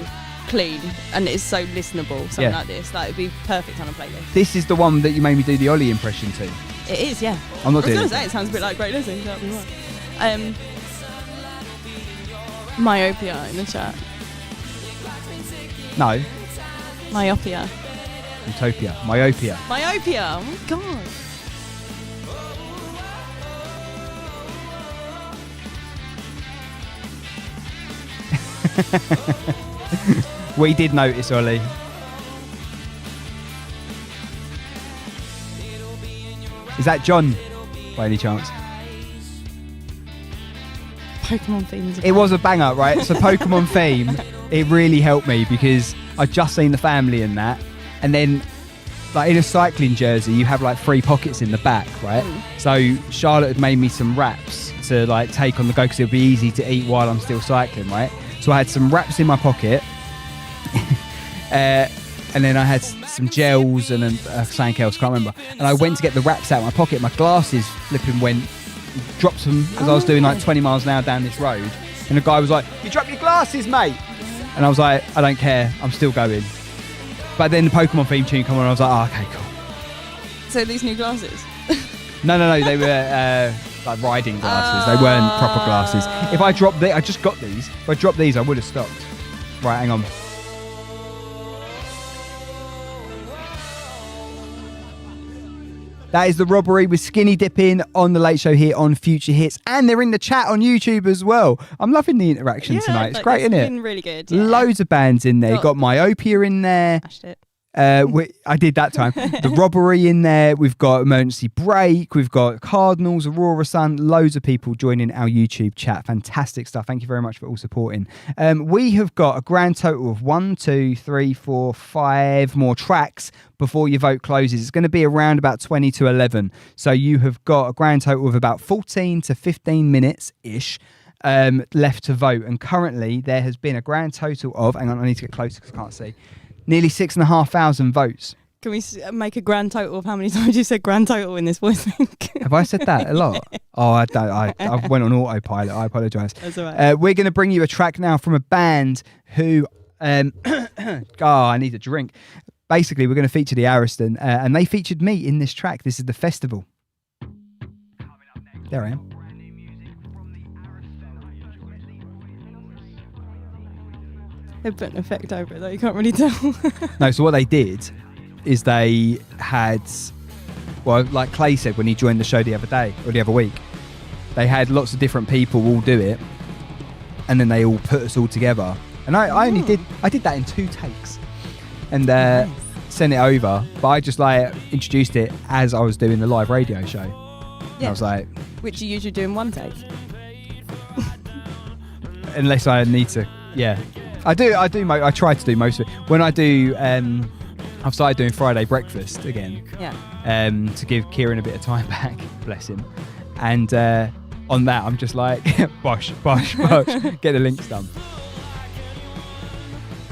clean and it's so listenable. Something like this, like it'd be perfect on a playlist. This is the one that you made me do the Ollie impression to. It is, yeah. I'm not doing I it. was gonna say it sounds a bit like Great Lizzie. That'd be right. Myopia in the chat. No, Myopia. Utopia, Myopia. Myopia. Oh my god. We did notice, Ollie. Is that John, by any chance? Pokemon themes. It was a banger, right? So Pokemon theme, it really helped me because I'd just seen the family in that, and then like in a cycling jersey, you have like 3 pockets in the back, right? So Charlotte had made me some wraps to like take on the go because it'll be easy to eat while I'm still cycling, right? So I had some wraps in my pocket, and then I had some gels and something else, can't remember. And I went to get the wraps out of my pocket. My glasses flipping dropped them as I was doing like 20 miles an hour down this road. And the guy was like, "You dropped your glasses, mate." And I was like, "I don't care, I'm still going." But then the Pokemon theme tune come on, and I was like, oh, okay, cool. So these new glasses. No, they were like riding glasses. They weren't proper glasses. If I dropped I just got these. If I dropped these, I would have stopped. Right, hang on. That is The Robbery with Skinny Dipping on The Late Show here on Future Hits. And they're in the chat on YouTube as well. I'm loving the interaction tonight. It's great, isn't it? It's been really good. Yeah. Loads of bands in there. You got Myopia in there. Smashed it. I did that time. The Robbery in there. We've got Emergency Break. We've got Cardinals, Aurora Sun. Loads of people joining our YouTube chat. Fantastic stuff. Thank you very much for all supporting. We have got a grand total of 1, 2, 3, 4, 5 more tracks before your vote closes. It's going to be around about 20 to 11. So you have got a grand total of about 14 to 15 minutes-ish left to vote. And currently there has been a grand total of, hang on, I need to get closer because I can't see, nearly 6,500 votes. Can we make a grand total of how many times you said grand total in this voice link? Have I said that a lot? Oh, I don't. I went on autopilot. I apologise. That's all right. We're going to bring you a track now from a band who... I need a drink. Basically, we're going to feature the Ariston, and they featured me in this track. This is The Festival. There I am. They put an effect over it though, you can't really tell. No, so what they did is they had, well, like Clay said when he joined the show the other day, or the other week, they had lots of different people all do it, and then they all put us all together. And I did that in 2 takes, and sent it over, but I just like introduced it as I was doing the live radio show. Yeah. I was like... Which you usually do in 1 take. Unless I need to, yeah. I try to do most of it. When I do, I've started doing Friday breakfast again. Yeah. To give Kieran a bit of time back, bless him. And on that, I'm just like, bosh, bosh, bosh, get the links done.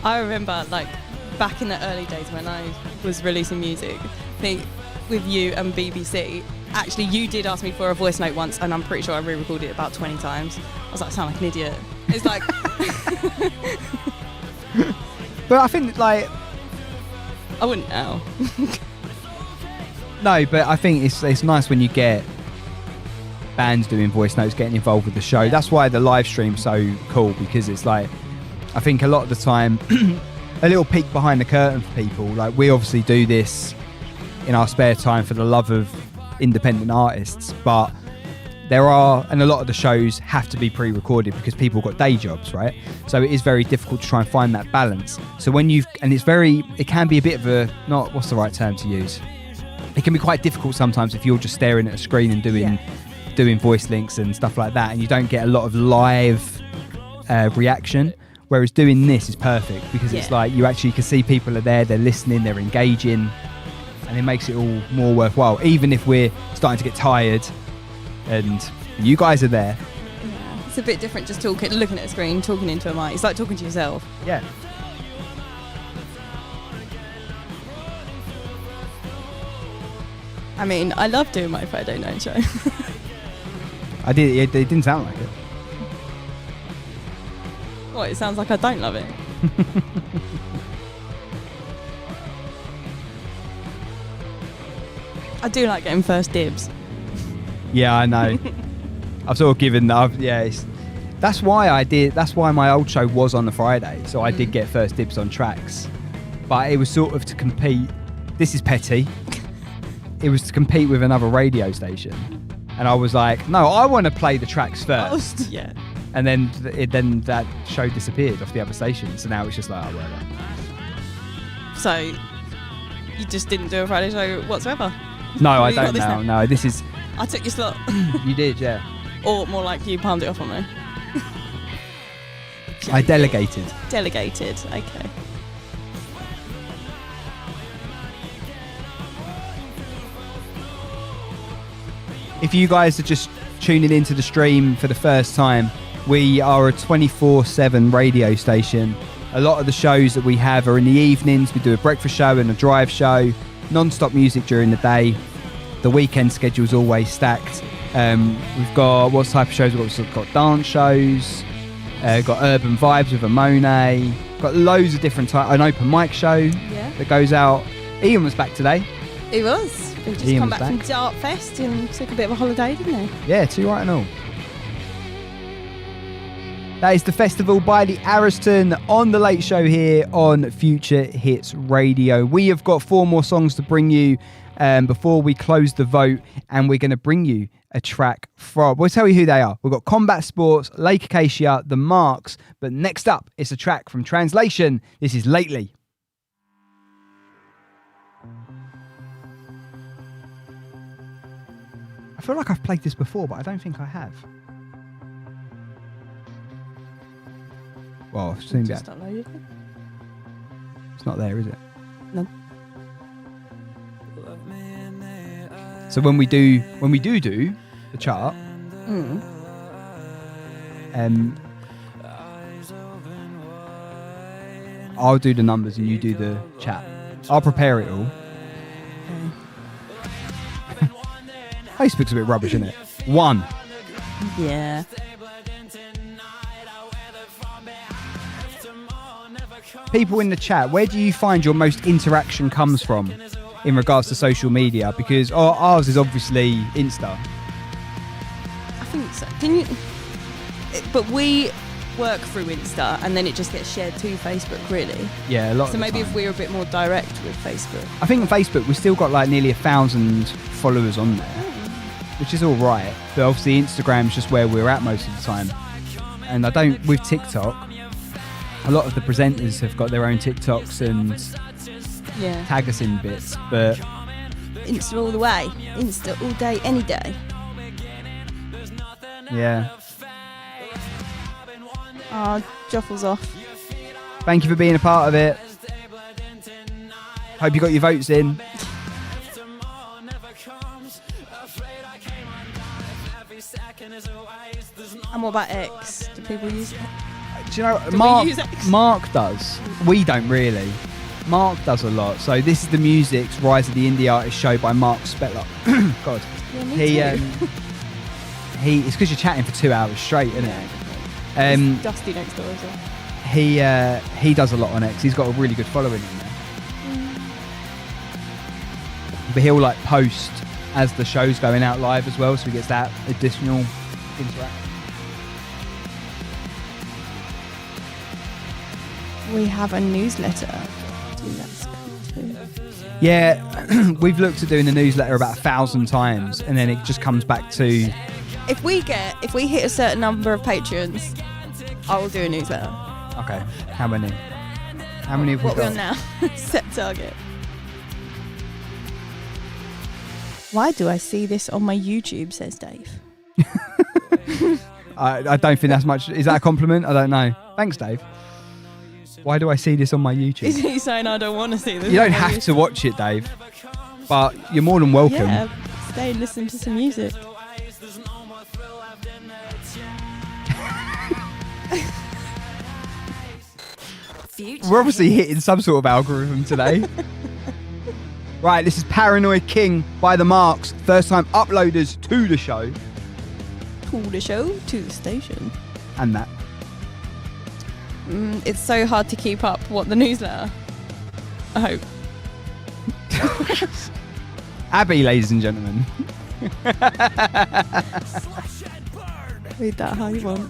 I remember, like, back in the early days when I was releasing music, I think with you and BBC, actually, you did ask me for a voice note once, and I'm pretty sure I re-recorded it about 20 times. I was like, I sound like an idiot. It's like... But I think, like... I wouldn't now. No, but I think it's nice when you get bands doing voice notes, getting involved with the show. Yeah. That's why the live stream's so cool, because it's like, I think a lot of the time, a little peek behind the curtain for people. Like, we obviously do this in our spare time for the love of independent artists, but there are, and a lot of the shows have to be pre-recorded because people got day jobs, right? So it is very difficult to try and find that balance. So when it can be a bit of a, not, what's the right term to use? It can be quite difficult sometimes if you're just staring at a screen and doing voice links and stuff like that, and you don't get a lot of live reaction. Whereas doing this is perfect because it's like you actually can see people are there, they're listening, they're engaging, and it makes it all more worthwhile. Even if we're starting to get tired and you guys are there. Yeah, it's a bit different just looking at a screen, talking into a mic. It's like talking to yourself. Yeah. I mean, I love doing my Friday night show. I did. It didn't sound like it. What? It sounds like I don't love it. I do like getting first dibs. Yeah, I know. I've sort of given that. That's why my old show was on the Friday, so I did get first dibs on tracks. But it was sort of to compete. This is petty. It was to compete with another radio station, and I was like, no, I want to play the tracks first. Yeah. And then that show disappeared off the other station, so now it's just like, oh, whatever. So you just didn't do a Friday show whatsoever? No, I don't now. No, this is. I took your slot. You did, yeah. Or more like you palmed it off on me. I delegated. Delegated, okay. If you guys are just tuning into the stream for the first time, we are a 24/7 radio station. A lot of the shows that we have are in the evenings. We do a breakfast show and a drive show, non-stop music during the day. The weekend schedule's always stacked. We've got, what type of shows? We've got dance shows, got urban vibes with a Monet, got loads of different types, an open mic show. Yeah. that goes out. Ian was back today. He was. We just Ian come was back from back. Dartfest and took a bit of a holiday, didn't they? Yeah, 2 right and all. That is the festival by the Ascertain on the Late Show here on Future Hits Radio. We have got 4 more songs to bring you before we close the vote, and we're going to bring you a track from... We'll tell you who they are. We've got Combat Sports, Lake Acacia, The Marks, but next up, it's a track from Translation. This is Lately. I feel like I've played this before, but I don't think I have. Well, soon Just be. uploaded it. It's not there, is it? No. So when we do the chart, I'll do the numbers and you do the chat. I'll prepare it all. Facebook's a bit rubbish, isn't it? 1. Yeah. People in the chat, where do you find your most interaction comes from in regards to social media? Because ours is obviously Insta. I think so. Can you? But we work through Insta, and then it just gets shared to Facebook, really. Yeah, a lot. So of the maybe time. if we were a bit more direct with Facebook. I think on Facebook we've still got like nearly 1,000 followers on there, which is all right. But obviously Instagram's just where we're at most of the time. And I don't with TikTok. A lot of the presenters have got their own TikToks and Yeah. tag us in bits, but Insta all the way. Insta all day, any day. yeah. Oh, Joffle's off. Thank you for being a part of it. Hope you got your votes in. And what about X? Do people use it? Do you know we Mark? use X? Mark does. We don't really. Mark does a lot. So this is the music's Rise of the Indie Artist show by Mark Spetler. God, Yeah, me he too. It's because you're chatting for 2 hours straight, isn't it? There's Dusty next door as well. He does a lot on X. He's got a really good following in there. But he'll like post as the show's going out live as well, so he gets that additional interaction. We have a newsletter. Ooh, that's cool too. Yeah, we've looked at doing the newsletter about 1,000 times, and then it just comes back to If we hit a certain number of patrons, I will do a newsletter. okay. How many? How many have we What we're got? on now? Set target. Why do I see this on my YouTube? Says Dave. I don't think that's much. Is that a compliment? I don't know. Thanks, Dave. Why do I see this on my YouTube? Is he saying I don't want to see this? You on don't my have YouTube? to watch it, Dave, but you're more than welcome. Yeah, stay and listen to some music. Future We're obviously hits. hitting some sort of algorithm today. Right, this is Paranoid King by The Marks. First time uploaders to the show. To the show, to the station. And that. It's so hard to keep up. What, the newsletter? I hope. Abi, ladies and gentlemen. Read that how you want.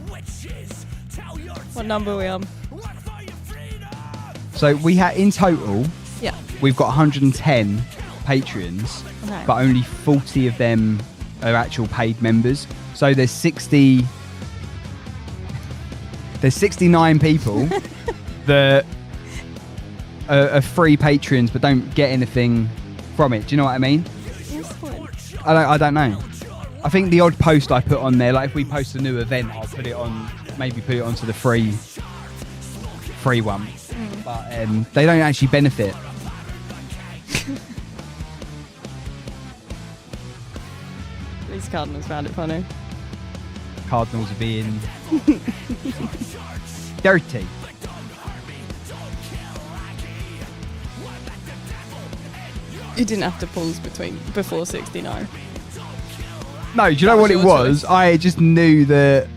What number are we on? So we had, in total, Yeah. we've got 110 Patreons, Okay. but only 40 of them are actual paid members. So there's 60... There's 69 people that are free patrons but don't get anything from it. Do you know what I mean? What's the point? I don't know. I think the odd post I put on there, like if we post a new event, I'll put it on, maybe put it onto the free one. But they don't actually benefit. These Cardinals found it funny. Cardinals are being dirty. You didn't have to pause before 69. No, do you know what it your was? choice. I just knew that.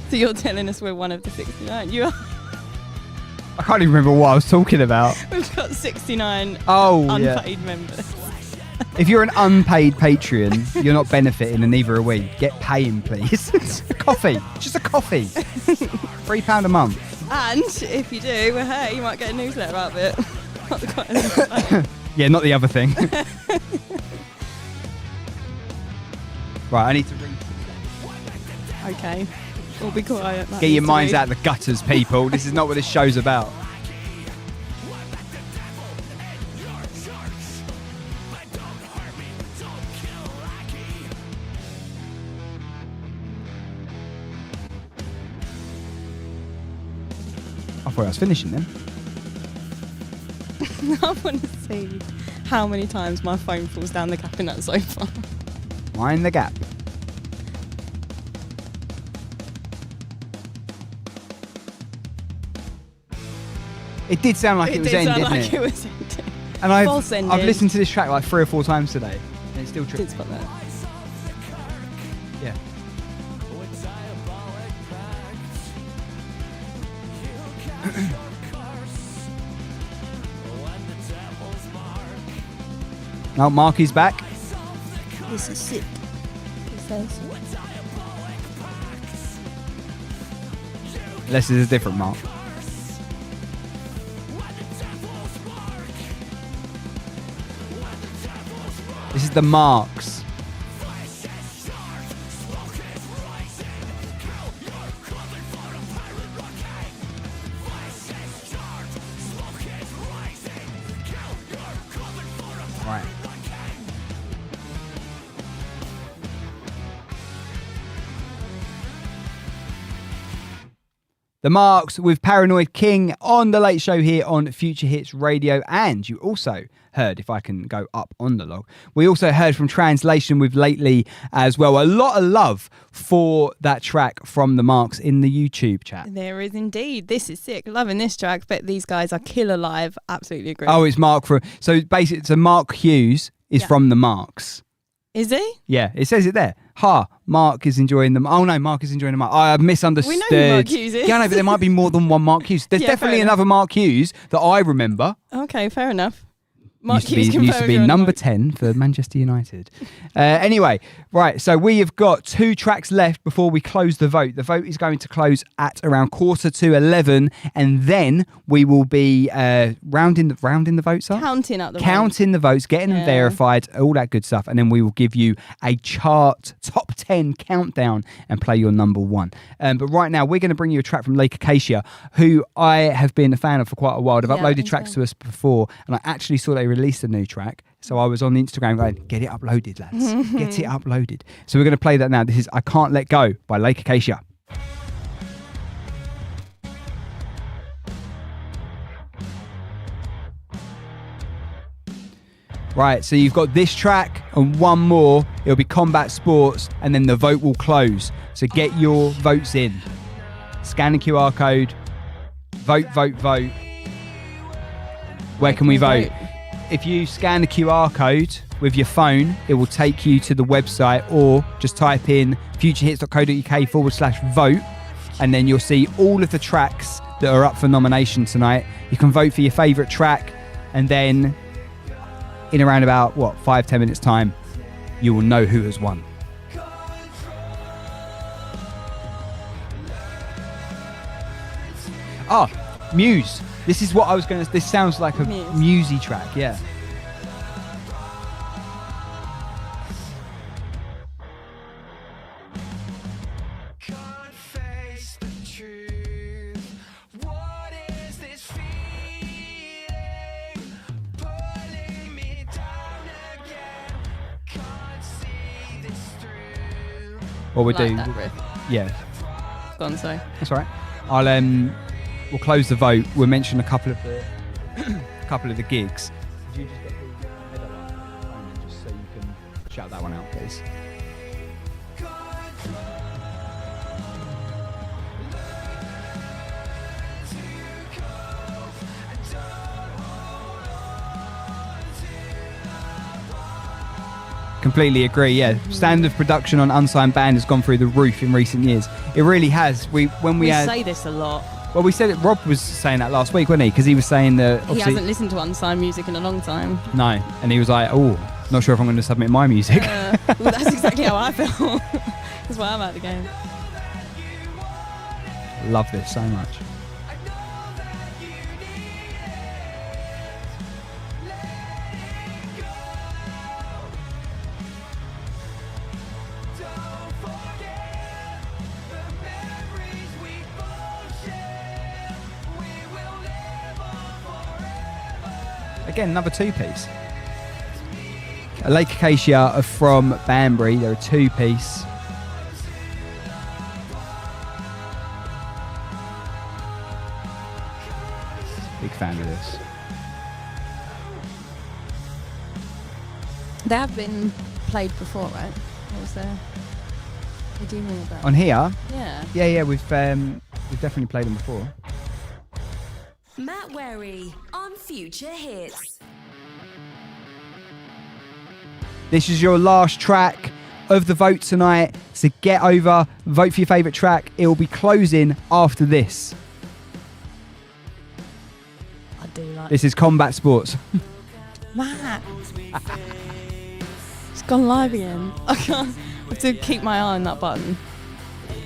So you're telling us we're one of the 69. You are. I can't even remember what I was talking about. We've got 69 unpaid members. If you're an unpaid Patreon, you're not benefiting and neither are we. Get paying, please. A coffee. Just a coffee. £3 a month. And if you do, well, hey, you might get a newsletter out of it. Not the quite Yeah, not the other thing. Right, I need to read. Okay. We'll be quiet. Get your minds out of the gutters, people. This is not what this show's about. I thought I was finishing then. I want to see how many times my phone falls down the gap in that sofa. Mind the gap. It did sound like it was ending, didn't it? It was ending. And False ending. I've listened to this track like 3 or 4 times today, and it's still tricky. Did spot that. Yeah. No, Marky's back. This is sick. It says. Unless it's a different Mark. This is the Marks. Right. The Marks with Paranoid King on The Late Show here on Future Hits Radio. And you also heard, if I can go up on the log, we also heard from Translation with Lately as well. A lot of love for that track from The Marks in the YouTube chat. There is indeed. This is sick. Loving this track. Bet these guys are killer live. Absolutely agree. Oh, it's Mark from... So basically, it's a Mark Hughes is from The Marks. Is he? Yeah, it says it there. Mark is enjoying them. Oh no, Mark is enjoying them. I misunderstood. We know who Mark Hughes is. Yeah, no, but there might be more than one Mark Hughes. There's Yeah, definitely fair enough. another Mark Hughes that I remember. Okay, fair enough. Mark used to be number 10 for Manchester United. Anyway, right, so we have got 2 tracks left before we close the vote. The vote is going to close at around 11:15, and then we will be rounding the votes up. Counting up the Counting the votes, getting them verified, all that good stuff, and then we will give you a chart top 10 countdown and play your number 1. But right now, we're going to bring you a track from Lake Acacia, who I have been a fan of for quite a while. They've uploaded tracks to us before, and I actually saw they released a new track. So I was on the Instagram going, get it uploaded, lads. Get it uploaded. So we're going to play that now. This is I Can't Let Go by Lake Acacia. Right, so you've got this track and one more. It'll be Combat Sports, and then the vote will close. So get your votes in. Scan the QR code. Vote. Where can we vote? If you scan the QR code with your phone, it will take you to the website, or just type in futurehits.co.uk/vote, and then you'll see all of the tracks that are up for nomination tonight. You can vote for your favourite track, and then in around about 5-10 minutes time, you will know who has won. Muse. This is what I was going to... This sounds like a Musey track, yeah. Can't face the truth. What is this feeling? Pulling me down again. Can't see this through. What we'll Like do... that riff. Yeah. Go on, sorry. That's all right. We'll close the vote. We'll mention a couple of the gigs. Could you just get the header line just so you can shout that one out, please? Completely agree. Yeah, standard production on Unsigned Band has gone through the roof in recent years. It really has. We say this a lot. Well, we said it. Rob was saying that last week, wasn't he? Because he was saying that He obviously hasn't listened to unsigned music in a long time. no, and he was like, "Oh, not sure if I'm going to submit my music." Well, that's exactly how I feel. That's why I'm out of the game. Love this so much. Again, another two-piece. A Lake Acacia from Banbury. They're a two-piece. Big fan of this. They have been played before, right? What was there? They do ring a bell. On here, Yeah. yeah, we've definitely played them before. Matt Werry on Future Hits. This is your last track of the vote tonight. So get over, vote for your favourite track. It will be closing after this. I do like This is Combat Sports. Matt. It's gone live again. I can't. I have to keep my eye on that button.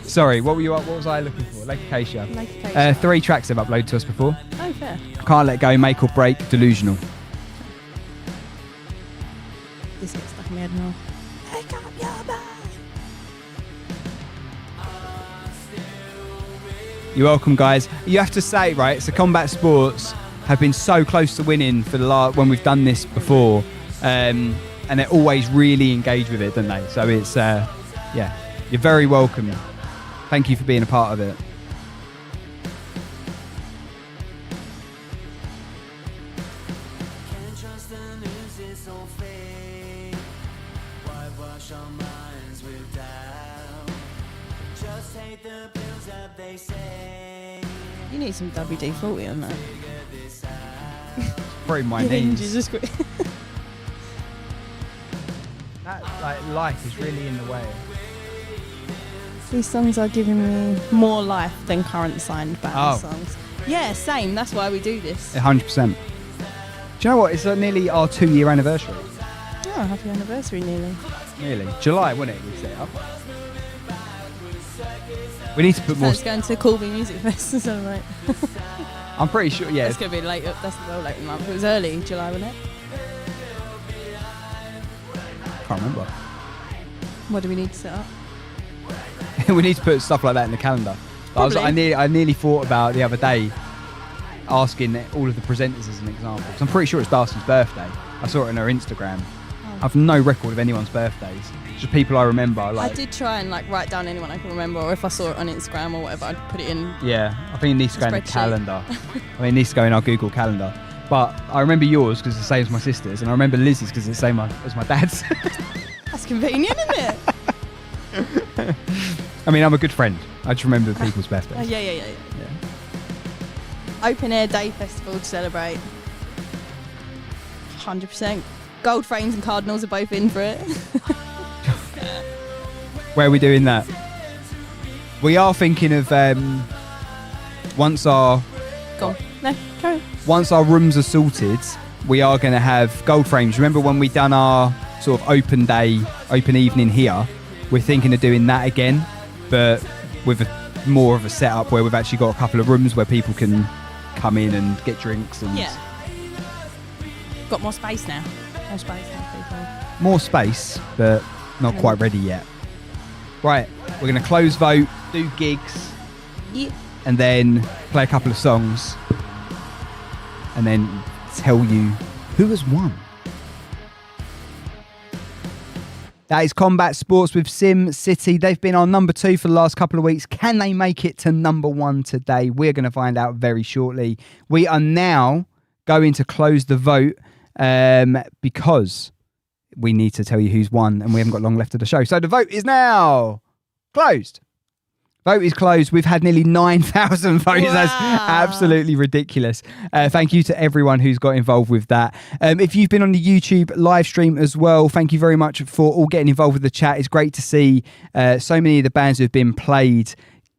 Sorry, what was I looking for? Lake Acacia. Lake Acacia. 3 tracks they've uploaded to us before. Oh, fair. Can't Let Go, Make or Break, Delusional. This gets stuck in my head now. You're welcome, guys. You have to say, right, so Combat Sports have been so close to winning for the when we've done this before. And they're always really engaged with it, don't they? So it's, yeah, you're very welcome. Thank you for being a part of it. Can't trust the news, it's so fake. Whitewash our minds with doubt. Just take the pills that they say. You need some WD-40 on that. Probably my Your knees. hinges just quit. That life is really in the way. These songs are giving me more life than current signed band Oh. songs. Yeah, same. That's why we do this. 100%. Do you know what? It's nearly our 2-year anniversary. Oh, happy anniversary nearly. Nearly. July, wasn't it? We set it up. We need to put more. Let's go to Corby Music Fest to celebrate. I'm pretty sure, yeah. It's going to be late. That's well late in the month. It was early July, wasn't it? Can't remember. What do we need to set up? We need to put stuff like that in the calendar. I nearly thought about the other day asking all of the presenters as an example. 'Cause I'm pretty sure it's Darcy's birthday. I saw it on her Instagram. I've no record of anyone's birthdays. Just people I remember. Like, I did try and write down anyone I can remember, or if I saw it on Instagram or whatever, I'd put it in. yeah, I think it needs to go in the Spreadsheet. calendar. I mean, it needs to go in our Google Calendar. But I remember yours because it's the same as my sister's, and I remember Lizzie's because it's the same as my dad's. That's convenient, isn't it? I mean, I'm a good friend. I just remember people's birthdays. Yeah. Open Air Day Festival to celebrate. 100%. Gold Frames and Cardinals are both in for it. Where are we doing that? We are thinking of once our Go on. No, carry on. once our rooms are sorted, we are going to have gold frames. Remember when we done our sort of open day, open evening here? We're thinking of doing that again, but with more of a setup where we've actually got a couple of rooms where people can come in and get drinks and Yeah. Got more space now. More space now, people. more space, but not quite ready yet. Right, we're going to close vote, do gigs, Yeah. and then play a couple of songs, and then tell you who has won. That is Combat Sports with Sim City. They've been on number 2 for the last couple of weeks. Can they make it to number 1 today? We're going to find out very shortly. We are now going to close the vote because we need to tell you who's won, and we haven't got long left of the show. So the vote is now closed. Vote is closed. We've had nearly 9,000 votes. Wow. That's absolutely ridiculous. Thank you to everyone who's got involved with that. If you've been on the YouTube live stream as well, thank you very much for all getting involved with the chat. It's great to see so many of the bands who have been played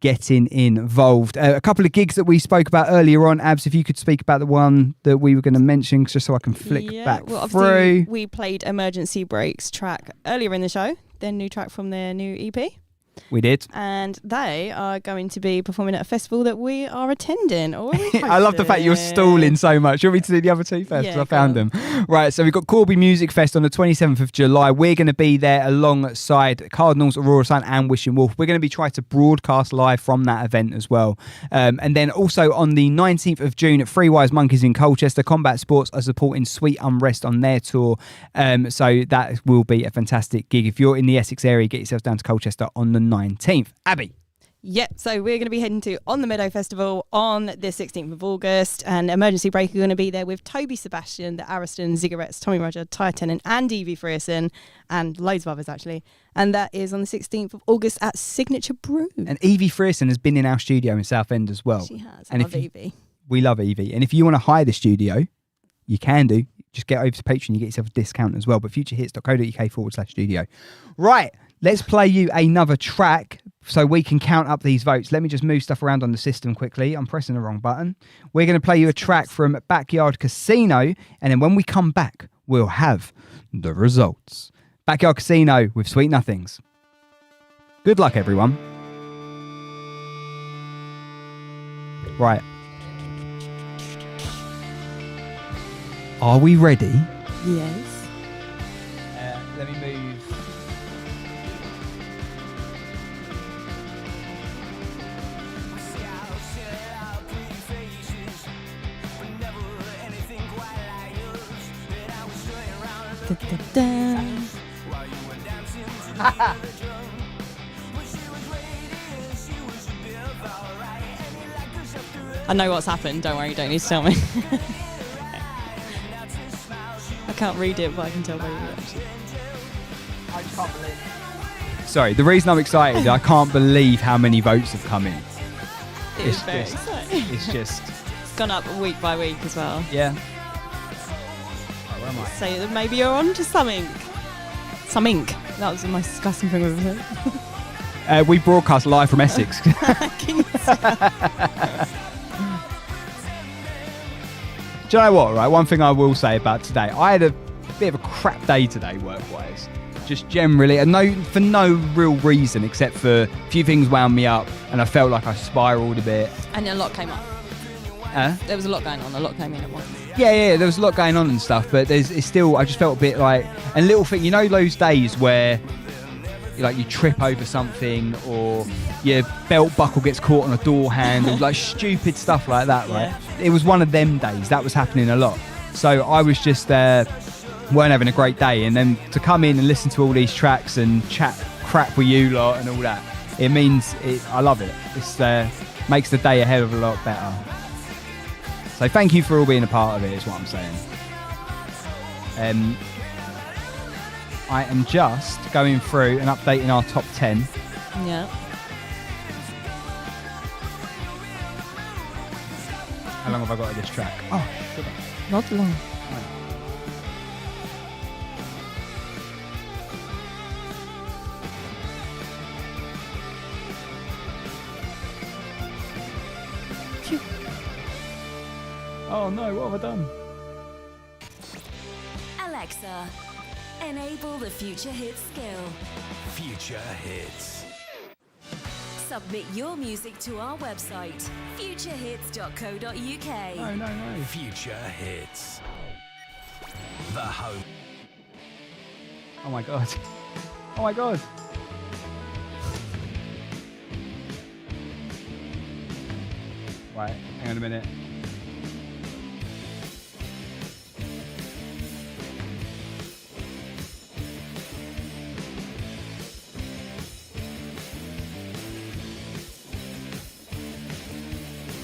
getting involved. A couple of gigs that we spoke about earlier on. Abs, if you could speak about the one that we were going to mention, just so I can flick back through. We played Emergency Break's track earlier in the show, their new track from their new EP. We did. And they are going to be performing at a festival that we are attending. I love the fact you're stalling so much. You want me to do the other two first? Yeah, I found them. Right, so we've got Corby Music Fest on the 27th of July. We're going to be there alongside Cardinals, Aurora Sun and Wishing Wolf. We're going to be trying to broadcast live from that event as well. And then also on the 19th of June at Three Wise Monkeys in Colchester, Combat Sports are supporting Sweet Unrest on their tour. So that will be a fantastic gig. If you're in the Essex area, get yourself down to Colchester on the 19th. Abby. Yep, so we're going to be heading to On the Meadow Festival on the 16th of August, and Emergency Break are going to be there with Toby Sebastian, the Ariston, Zigarettes, Tommy Roger, Ty Tennant and Evie Frierson, and loads of others actually. And that is on the 16th of August at Signature Brew. And Evie Frierson has been in our studio in Southend as well. She has. And love Evie. We love Evie. And if you want to hire the studio, you can do. Just get over to Patreon, you get yourself a discount as well. But futurehits.co.uk/studio. Right, let's play you another track so we can count up these votes. Let me just move stuff around on the system quickly. I'm pressing the wrong button. We're going to play you a track from Backyard Casino, and then when we come back, we'll have the results. Backyard Casino with Sweet Nothings. Good luck, everyone. Right. Are we ready? Yes. Let me move. Da, da, da. I know what's happened, don't worry, you don't need to tell me. I can't read it, but I can tell by your reaction. Sorry, the reason I'm excited, I can't believe how many votes have come in. It's very exciting. It's just... It's gone up week by week as well. Yeah. Right, where am I? So that maybe you're on to something. Something. That was the most disgusting thing I've ever heard. We broadcast live from Essex. Do you know what, right? One thing I will say about today, I had a bit of a crap day today work-wise. Just generally, for no real reason except for a few things wound me up and I felt like I spiralled a bit. And a lot came up. There was a lot going on. A lot came in at once. Yeah, there was a lot going on and stuff, but it's still, I just felt a bit like, and little thing, you know those days where like you trip over something or your belt buckle gets caught on a door handle, like stupid stuff like that, right? Yeah. It was one of them days. That was happening a lot. So I was just weren't having a great day, and then to come in and listen to all these tracks and chat crap with you lot and all that, it means I love it. It's makes the day a hell of a lot better. So thank you for all being a part of it, is what I'm saying. I am just going through and updating our top 10. Yeah. How long have I got of this track? Oh, sugar. Not long. Oh no, what have I done? Alexa, enable the Future Hits skill. Future Hits. Submit your music to our website, futurehits.co.uk. No. Future Hits. The home. Oh my god. Oh my god. Right, hang on a minute.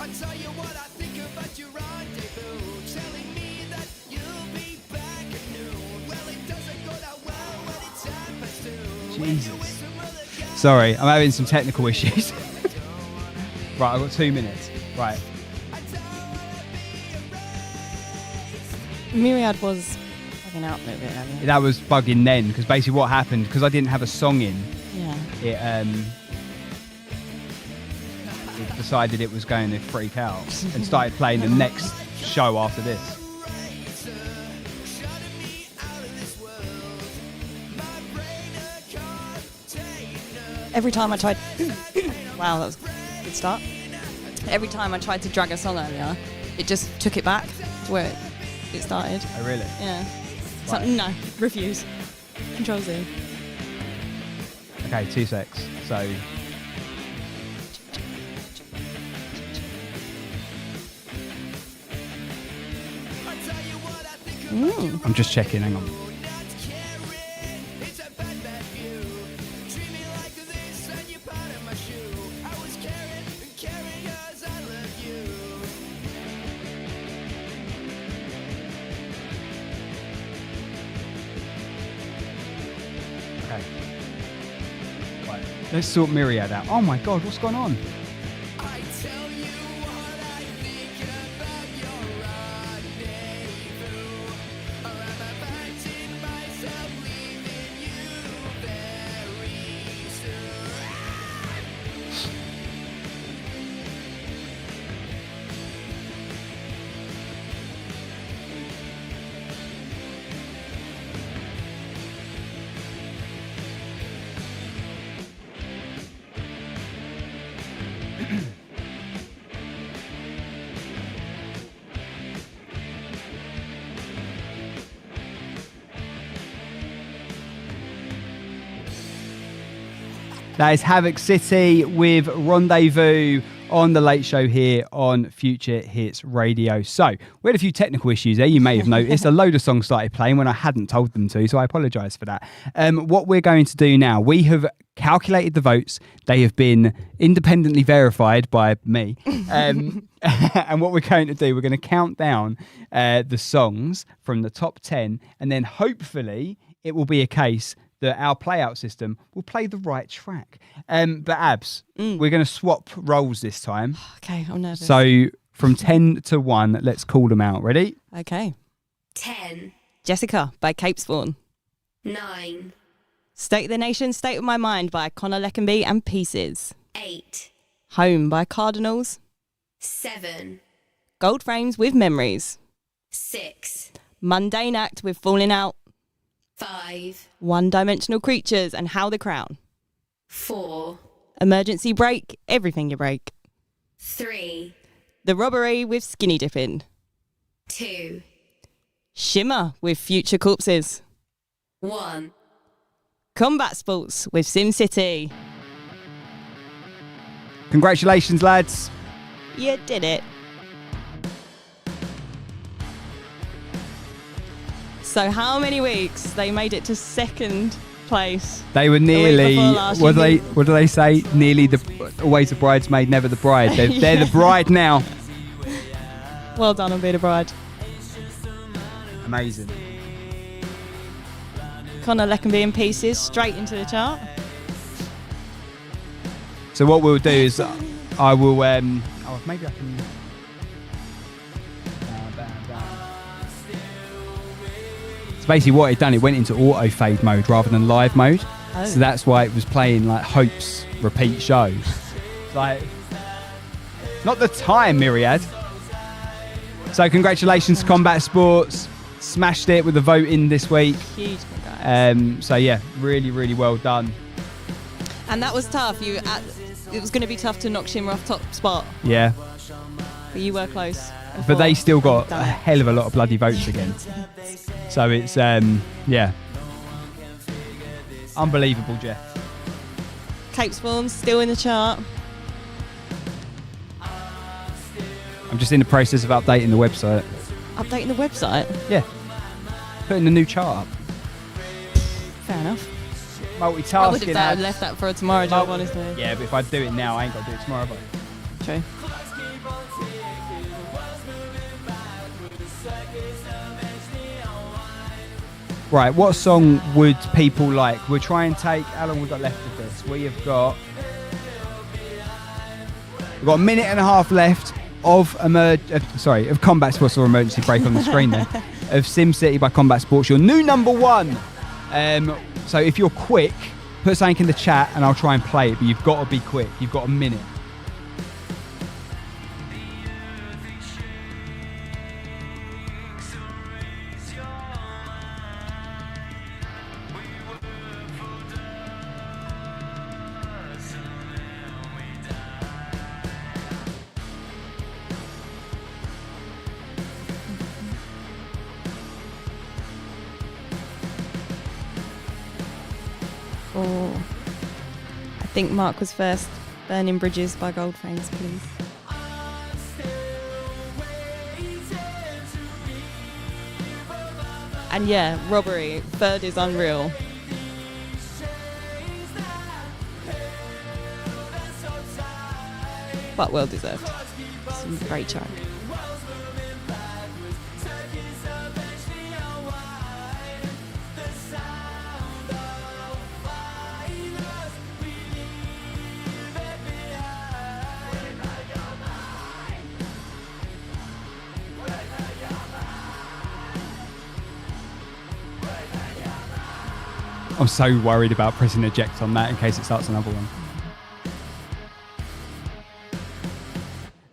I tell you what I think about your rendezvous, telling me that you'll be back at noon. Well, it doesn't go that well when it's 2:30. Jesus. Sorry, I'm having some technical issues. Right, I've got 2 minutes. Right. Myriad was bugging out a little bit earlier. That was bugging then, because basically what happened, because I didn't have a song in, Yeah. it it decided it was going to freak out and started playing the next show after this. Every time I tried... wow, that was a good start. Every time I tried to drag a song earlier, it just took it back to where it started. Oh, really? Yeah. It's Right. like, no, refuse. Control Z. Okay, 2 secs. So... I'm just checking, hang on. Okay. Right. Let's sort Myriad out. Oh my god, what's going on? That is Havoc City with Rendezvous on The Late Show here on Future Hits Radio. So, we had a few technical issues there, you may have noticed. A load of songs started playing when I hadn't told them to, so I apologise for that. What we're going to do now, we have calculated the votes. They have been independently verified by me. And what we're going to do, we're going to count down the songs from the top 10, and then hopefully it will be a case that our playout system will play the right track. But Abs, we're going to swap roles this time. Okay, I'm nervous. So from 10 to 1, let's call them out. Ready? Okay. 10, Jessica by Cape Spawn. 9, State of the Nation, State of My Mind by Conor Leckenby and Pieces. 8, Home by Cardinals. 7, Gold Frames with Memories. 6, Mundane Act with Falling Out. 5, One Dimensional Creatures and How the Crown. 4, Emergency Break, Everything You Break. 3, The Robbery with Skinny Dipping. 2, Shimmer with Future Corpses. 1. Combat Sports with Sim City. Congratulations, lads. You did it. So how many weeks they made it to second place? They were nearly, before last, what you do they say? Nearly always the bridesmaid, never the bride. They're the bride now. Well done on being a bride. Amazing. Conor Leckenby in Pieces, straight into the chart. So what we'll do is I will, maybe I can... So basically what it done, it went into auto fade mode rather than live mode. Oh. So that's why it was playing like Hope's repeat show. Like, not the time, Myriad. So congratulations to Combat Sports. Smashed it with the voting this week. Huge congrats. So yeah, really, really well done. And that was tough. It was going to be tough to knock Shimmer off top spot, Yeah. but you were close. But they still got Done a it. hell of a lot of bloody votes again. So it's, yeah. Unbelievable, Jeff. Cape Spawn still in the chart. I'm just in the process of updating the website. Updating the website. Yeah. Putting the new chart up. Fair enough. Multitasking. I would have Abs. left that for a tomorrow job, honestly. Yeah, but if I do it now, I ain't got to do it tomorrow, have I? True. Right, what song would people like? We'll try and take... How long we've got left of this? We've got a minute and a half left of Combat Sports, or Emergency Break on the screen there, of SimCity by Combat Sports, your new number one. So if you're quick, put something in the chat and I'll try and play it, but you've got to be quick. You've got a minute. or I think Mark was first. Burning Bridges by Gold Frames, please. And yeah, Robbery, third is Unreal. But well deserved. Some great track. I'm so worried about pressing eject on that in case it starts another one.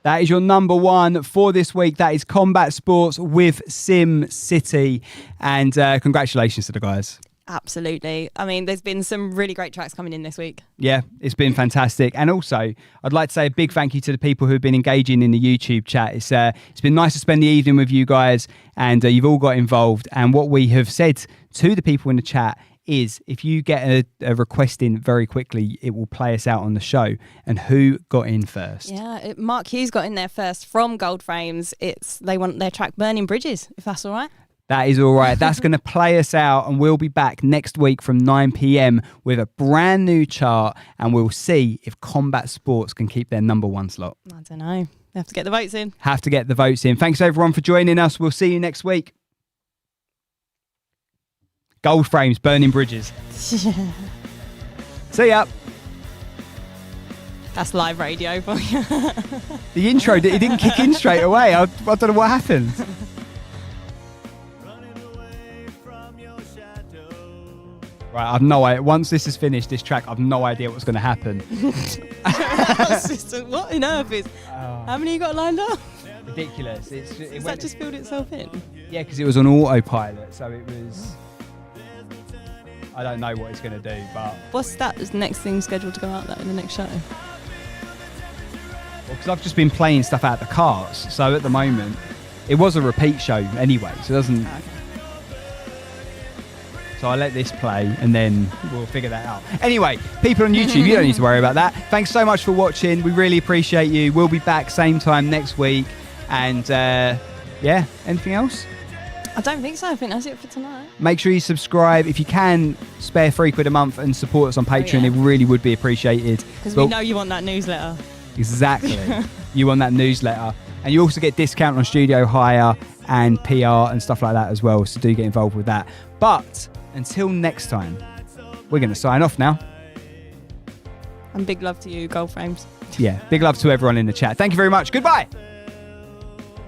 That is your number one for this week. That is Combat Sports with Sim City. And congratulations to the guys. Absolutely. I mean, there's been some really great tracks coming in this week. Yeah, it's been fantastic. And also, I'd like to say a big thank you to the people who've been engaging in the YouTube chat. It's been nice to spend the evening with you guys, and you've all got involved. And what we have said to the people in the chat is if you get a request in very quickly, it will play us out on the show. And who got in first? Yeah, Mark Hughes got in there first from Gold Frames. They want their track Burning Bridges, if that's all right. That is all right. That's going to play us out, and we'll be back next week from 9 p.m. with a brand new chart, and we'll see if Combat Sports can keep their number one slot. I don't know. They have to get the votes in. Have to get the votes in. Thanks everyone for joining us. We'll see you next week. Gold Frames, Burning Bridges. See ya. That's live radio for you. The intro, it didn't kick in straight away. I don't know what happened. Right, I've no idea. Once this is finished, this track, I've no idea what's going to happen. What on earth is? How many you got lined up? Ridiculous. Has that just filled itself in? Yeah, because it was on autopilot, so it was... I don't know what it's going to do, but... What's that next thing scheduled to go out there in the next show? Well, because I've just been playing stuff out the carts, so at the moment, it was a repeat show anyway, so it doesn't... Okay. So I let this play, and then we'll figure that out. Anyway, people on YouTube, you don't need to worry about that. Thanks so much for watching. We really appreciate you. We'll be back same time next week. And, yeah, anything else? I don't think so. I think that's it for tonight. Make sure you subscribe. If you can, spare £3 a month and support us on Patreon. It really would be appreciated. Because we know you want that newsletter. Exactly. You want that newsletter. And you also get discount on studio hire and PR and stuff like that as well. So do get involved with that. But until next time, we're going to sign off now. And big love to you, Gold Frames. Yeah, big love to everyone in the chat. Thank you very much. Goodbye.